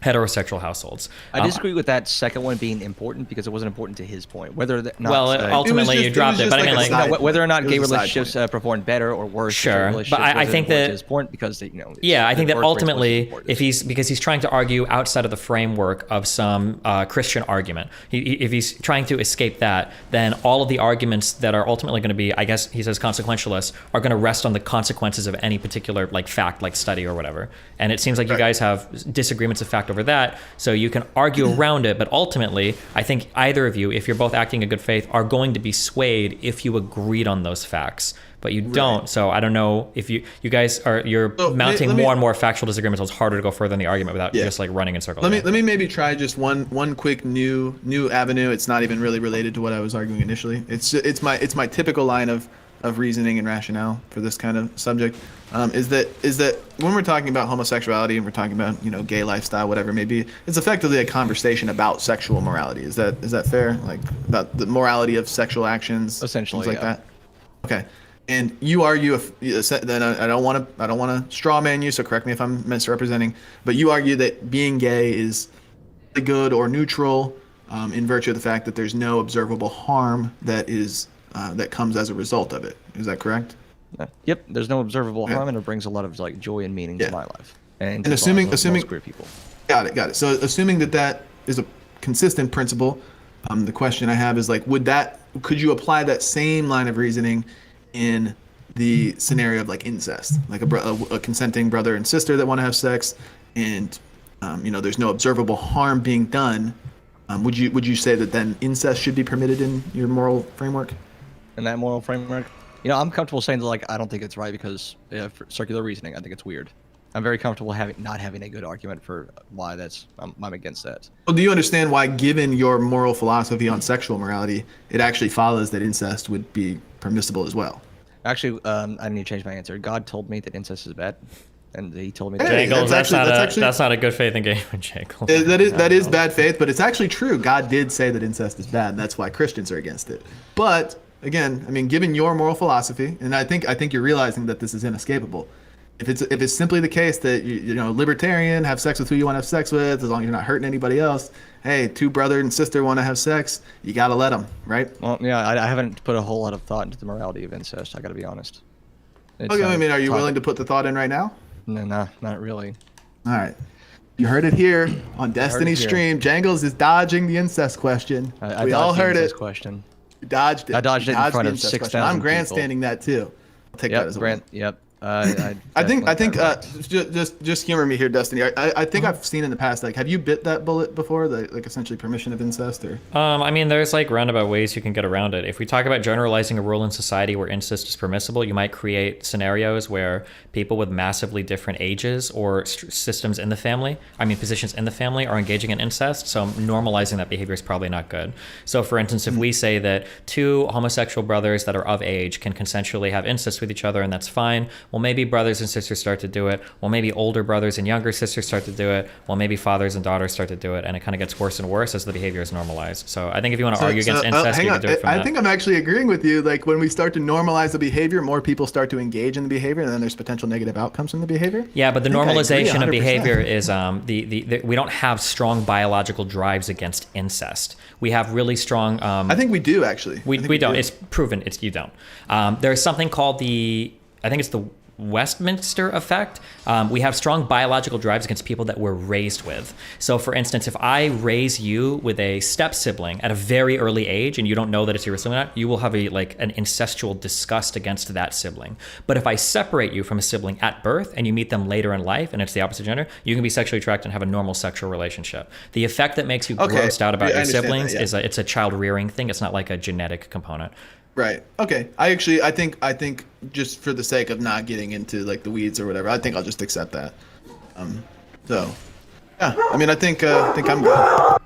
heterosexual households. I disagree with that second one being important because it wasn't important to his point. Whether that not, Well, ultimately you dropped it, but I mean, like, side- whether or not it gay was a side relationships perform better or worse. Sure, relationships but I wasn't think important that- to his point because they, Yeah, I think that birth rates wasn't ultimately, important. because he's trying to argue outside of the framework of some Christian argument, if he's trying to escape that, then all of the arguments that are ultimately going to be, I guess he says consequentialist, are going to rest on the consequences of any particular like fact, like study or whatever. And it seems like you guys have disagreements of fact over that, so you can argue around it. But ultimately, I think either of you, if you're both acting in good faith, are going to be swayed if you agreed on those facts. But you don't, so I don't know if you guys you're mounting let me- more and more factual disagreements. So it's harder to go further in the argument without just like running in circles. Let me maybe try just one quick new avenue. It's not even really related to what I was arguing initially. It's my typical line of reasoning and rationale for this kind of subject. Is that when we're talking about homosexuality and we're talking about gay lifestyle, whatever it may be, it's effectively a conversation about sexual morality. Is that fair? Like about the morality of sexual actions, Essentially, things like yeah. that. Okay. And you argue then I don't want to straw man you, so correct me if I'm misrepresenting, but you argue that being gay is good or neutral in virtue of the fact that there's no observable harm that comes as a result of it. Is that correct? Yep, there's no observable Yeah. harm, and it brings a lot of like joy and meaning Yeah. to my life. And And assuming most queer people. Got it. So assuming that is a consistent principle, the question I have is like, could you apply that same line of reasoning in the scenario of like incest, like a consenting brother and sister that want to have sex, and there's no observable harm being done? Would you say that then incest should be permitted in your moral framework? In that moral framework, I'm comfortable saying that like I don't think it's right because for circular reasoning, I think it's weird. I'm very comfortable not having a good argument for why I'm against that. Well, do you understand why, given your moral philosophy on sexual morality, it actually follows that incest would be permissible as well? Actually, I need to change my answer. God told me that incest is bad, and He told me Hey, that. Jangles, that's actually- that's not a good faith engagement, Jangles. That is bad faith, but it's actually true. God did say that incest is bad, and that's why Christians are against it. But again, I mean, given your moral philosophy, and I think you're realizing that this is inescapable. If it's simply the case that libertarian, have sex with who you want to have sex with, as long as you're not hurting anybody else. Hey, two brother and sister want to have sex, you gotta let them, right? Well, yeah, I haven't put a whole lot of thought into the morality of incest. I got to be honest. Okay, I mean, are you willing to put the thought in right now? No, not really. All right. You heard it here on Destiny's here. stream. Jangles is dodging the incest question. I We all dodged the heard it. incest Question. You dodged it. I dodged You it in front the of incest question. 6,000 I'm grandstanding that too. I'll take that Yep, as a win. Yep. I think definitely got that just humor me here, Destiny. I think I've seen in the past, like, have you bit that bullet before, like essentially permission of incest, or? I mean, there's like roundabout ways you can get around it. If we talk about generalizing a rule in society where incest is permissible, you might create scenarios where people with massively different ages or systems in the family, positions in the family, are engaging in incest. So normalizing that behavior is probably not good. So, for instance, if we say that two homosexual brothers that are of age can consensually have incest with each other, and that's fine. Well, maybe brothers and sisters start to do it. Well, maybe older brothers and younger sisters start to do it. Well, maybe fathers and daughters start to do it, and it kind of gets worse and worse as the behavior is normalized. So I think if you want to argue against incest, you can do it from I that. think I'm actually agreeing with you. Like, when we start to normalize the behavior, more people start to engage in the behavior, and then there's potential negative outcomes from the behavior. Yeah, but the I think I agree normalization of 100%. behavior is we don't have strong biological drives against incest. We have really strong. I think we do, actually. We don't. do. It's proven. You don't. There's something called I think it's the Westminster effect. We have strong biological drives against people that we're raised with. So, for instance, if I raise you with a step sibling at a very early age, and you don't know that it's your sibling, you will have an incestual disgust against that sibling. But if I separate you from a sibling at birth and you meet them later in life, and it's the opposite gender, you can be sexually attracted and have a normal sexual relationship. The effect that makes you grossed out about Yeah, I your understand siblings that, yeah. it's a child rearing thing. It's not like a genetic component. Right. Okay. I think just for the sake of not getting into like the weeds or whatever, I think I'll just accept that. So, yeah. I think I'm good.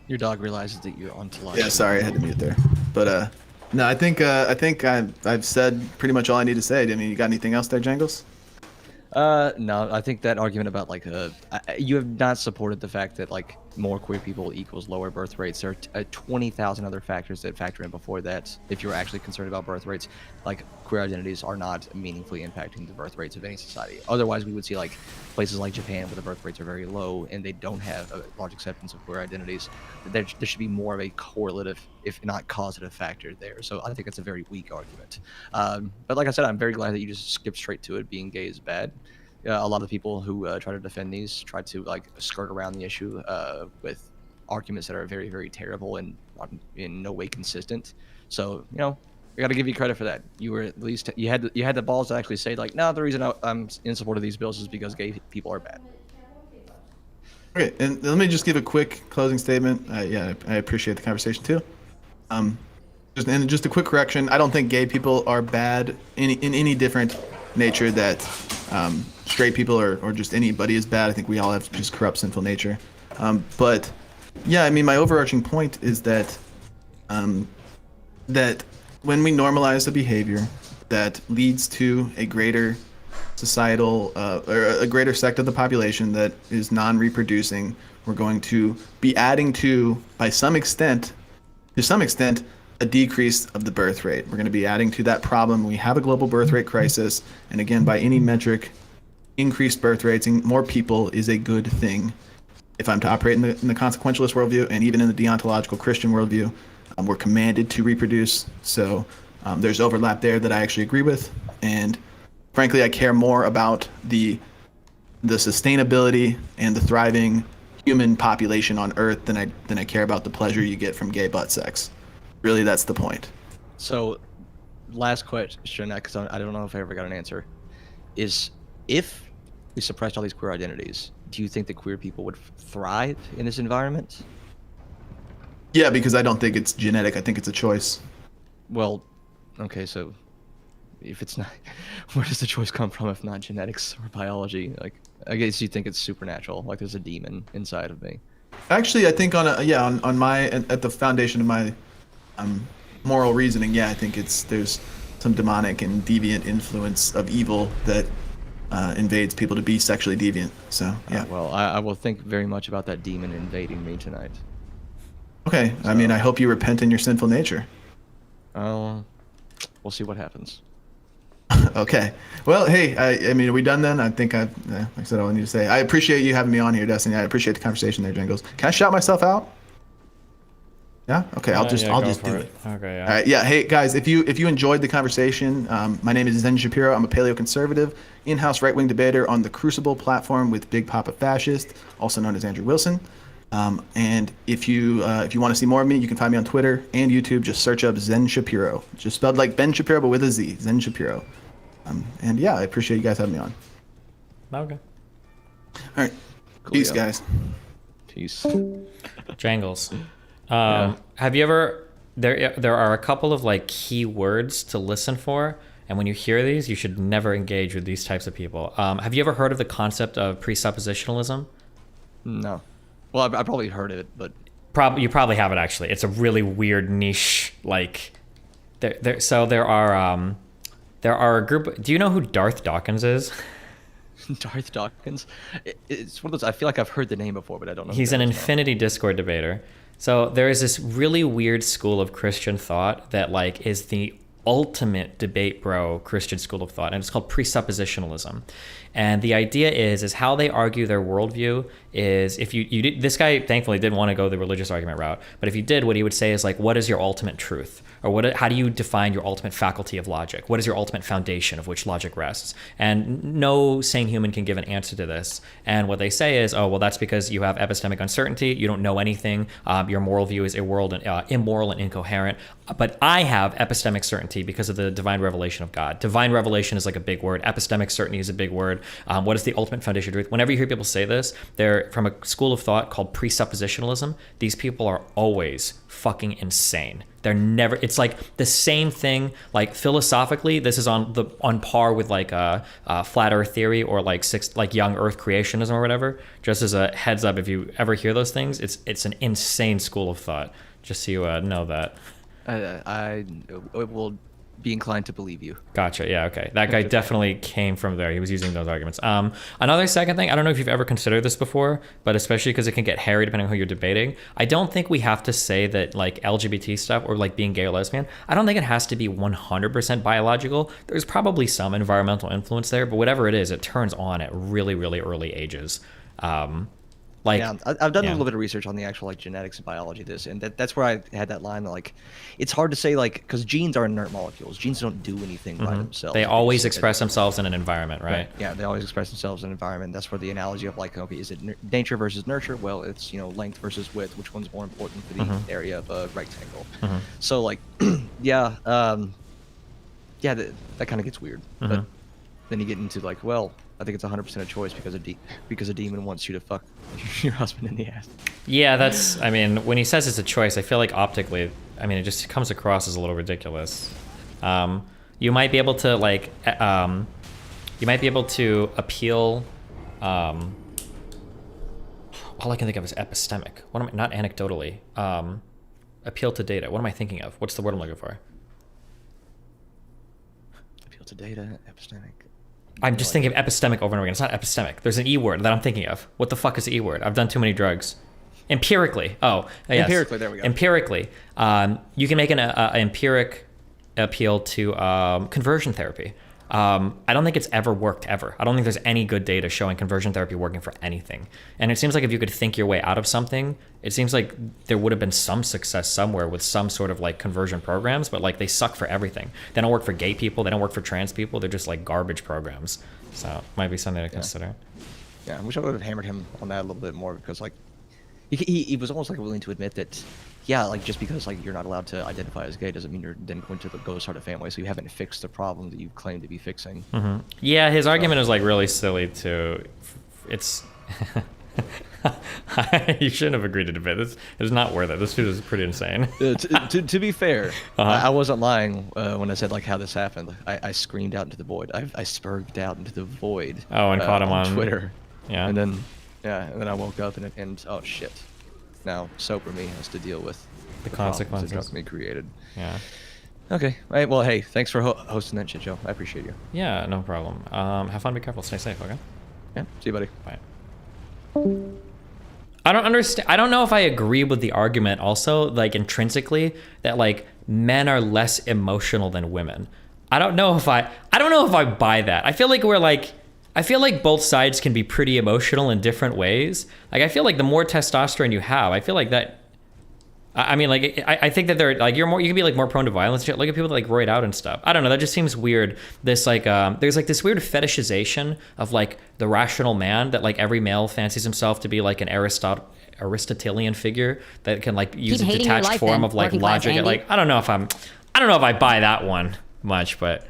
Your dog realizes that you're on to live. Yeah. Sorry, I had to mute there. But no, I think I've said pretty much all I need to say. You got anything else there, Jangles? No, I think that argument about you have not supported the fact that more queer people equals lower birth rates. There are 20,000 other factors that factor in before that. If you're actually concerned about birth rates, queer identities are not meaningfully impacting the birth rates of any society. Otherwise, we would see places like Japan where the birth rates are very low and they don't have a large acceptance of queer identities. There should be more of a correlative, if not causative, factor there. So I think that's a very weak argument. But like I said, I'm very glad that you just skipped straight to it. Being gay is bad. A lot of people who try to defend these try to skirt around the issue with arguments that are very, very terrible and in no way consistent. So I got to give you credit for that. You were at least you had the balls to actually say no, the reason I'm in support of these bills is because gay people are bad. Okay, and let me just give a quick closing statement. I appreciate the conversation too. Just a quick correction. I don't think gay people are bad in any different nature that straight people or just anybody is bad. I think we all have just corrupt, sinful nature. But yeah, my overarching point is that that when we normalize a behavior that leads to a greater societal or a greater sect of the population that is non-reproducing, we're going to be adding to some extent, a decrease of the birth rate. We're going to be adding to that problem. We have a global birth rate crisis, and again, by any metric, increased birth rates and more people is a good thing. If I'm to operate in the consequentialist worldview and even in the deontological Christian worldview, we're commanded to reproduce. So there's overlap there that I actually agree with, and frankly, I care more about the sustainability and the thriving human population on Earth than I care about the pleasure you get from gay butt sex. Really, that's the point. So, last question, because I don't know if I ever got an answer, is if we suppressed all these queer identities, do you think that queer people would thrive in this environment? Yeah, because I don't think it's genetic. I think it's a choice. Well, okay, so if it's not, where does the choice come from if not genetics or biology? I guess you think it's supernatural, there's a demon inside of me. Actually, I think on my at the foundation of my moral reasoning, I think there's some demonic and deviant influence of evil that invades people to be sexually deviant. So yeah. Well, I will think very much about that demon invading me tonight. Okay. So, I hope you repent in your sinful nature. We'll see what happens. Okay. Well, hey, are we done then? I think like I said all I need to say. I appreciate you having me on here, Destiny. I appreciate the conversation there, Jangles. Can I shout myself out? Yeah. Okay. I'll just do it. Okay. Yeah. All right. Yeah. Hey guys, if you enjoyed the conversation, my name is Zen Shapiro. I'm a paleoconservative, in-house right-wing debater on the Crucible platform with Big Papa Fascist, also known as Andrew Wilson. And if you want to see more of me, you can find me on Twitter and YouTube. Just search up Zen Shapiro, just spelled like Ben Shapiro but with a Z. Zen Shapiro. And yeah, I appreciate you guys having me on. Okay. All right, Cool, peace, yeah. guys. Peace. Jangles. Have you ever? There are a couple of like key words to listen for, and when you hear these, you should never engage with these types of people. Have you ever heard of the concept of presuppositionalism? No. Well, I probably heard of it, but You probably haven't actually. It's a really weird niche. Like, there are a group. Do you know who Darth Dawkins is? Darth Dawkins. It's one of those. I feel like I've heard the name before, but I don't know. He's who an that is now. infinity Discord debater. So there is this really weird school of Christian thought that like is the ultimate debate bro Christian school of thought, and it's called presuppositionalism. And the idea is how they argue their worldview is, if you did, this guy thankfully didn't want to go the religious argument route, but if you did, what he would say is like, what is your ultimate truth? Or how do you define your ultimate faculty of logic? What is your ultimate foundation of which logic rests? And no sane human can give an answer to this. And what they say is, oh, well, that's because you have epistemic uncertainty. You don't know anything. Your moral view is immoral and incoherent. But I have epistemic certainty because of the divine revelation of God. Divine revelation is like a big word. Epistemic certainty is a big word. What is the ultimate foundation of truth? Whenever you hear people say this, they're from a school of thought called presuppositionalism. These people are always fucking insane. They're never. It's like the same thing. Like philosophically, this is on par with like flat Earth theory or like young Earth creationism or whatever. Just as a heads up, if you ever hear those things, it's an insane school of thought. Just so you know that. I will be inclined to believe you. Gotcha. Yeah. Okay. That guy definitely came from there. He was using those arguments. Another second thing, I don't know if you've ever considered this before, but especially because it can get hairy depending on who you're debating. I don't think we have to say that like LGBT stuff or like being gay or lesbian, I don't think it has to be 100% biological. There's probably some environmental influence there, but whatever it is, it turns on at really, really early ages. Yeah, I've done a little bit of research on the actual like genetics and biology of this, and that's where I had that line that, like, it's hard to say, like, because genes are inert molecules. Genes don't do anything by themselves. They always express themselves in an environment, right? Yeah, they always express themselves in an environment. That's where the analogy of like, okay, is it nature versus nurture? Well, it's, length versus width. Which one's more important for the area of a rectangle? So like, yeah, that kind of gets weird. But then you get into like, well, I think it's 100% a choice because a demon wants you to fuck your husband in the ass. Yeah, that's. I mean, when he says it's a choice, I feel like optically, I mean, it just comes across as a little ridiculous. You might be able to like, you might be able to appeal. All I can think of is epistemic. What am I? Not anecdotally. Appeal to data. What am I thinking of? What's the word I'm looking for? Appeal to data, epistemic. I'm just thinking of epistemic over and over again. It's not epistemic. There's an E word that I'm thinking of. What the fuck is the E word? I've done too many drugs. Empirically. Oh, yes. Empirically, there we go. Empirically. You can make an empiric appeal to conversion therapy. I don't think it's ever worked ever. I don't think there's any good data showing conversion therapy working for anything. And it seems like if you could think your way out of something, it seems like there would have been some success somewhere with some sort of like conversion programs, but like they suck for everything. They don't work for gay people. They don't work for trans people. They're just like garbage programs. So it might be something to consider. Yeah, I wish I would have hammered him on that a little bit more, because like he was almost like willing to admit that, yeah, like just because like you're not allowed to identify as gay doesn't mean you're then going to go start a family. So you haven't fixed the problem that you claim to be fixing. Yeah, his argument is like really silly too. It's you shouldn't have agreed to debate this. It's not worth it. This dude is pretty insane. To be fair, I wasn't lying when I said like how this happened. I screamed out into the void. I spurged out into the void. Oh, and caught him on Twitter. Yeah. And then I woke up and oh shit. Now sober me has to deal with The problems consequences. that got me created. Yeah. Okay. All right. Well, hey, thanks for hosting that shit, Joe. I appreciate you. Yeah, no problem. Have fun, be careful, stay safe, okay? Yeah. See you, buddy. Bye. I don't understand. I don't know if I agree with the argument also, like intrinsically, that like men are less emotional than women. I don't know if I buy that. I feel like both sides can be pretty emotional in different ways. Like I feel like the more testosterone you have, I feel like that I mean, like, I think that they're like, you can be like more prone to violence. Look at people that like roid out and stuff. I don't know. That just seems weird. This like, there's like this weird fetishization of like the rational man that like every male fancies himself to be like an Aristotelian figure that can like use a hating your detached life form then, of like working class logic. Andy. Like, I don't know if I buy that one much, but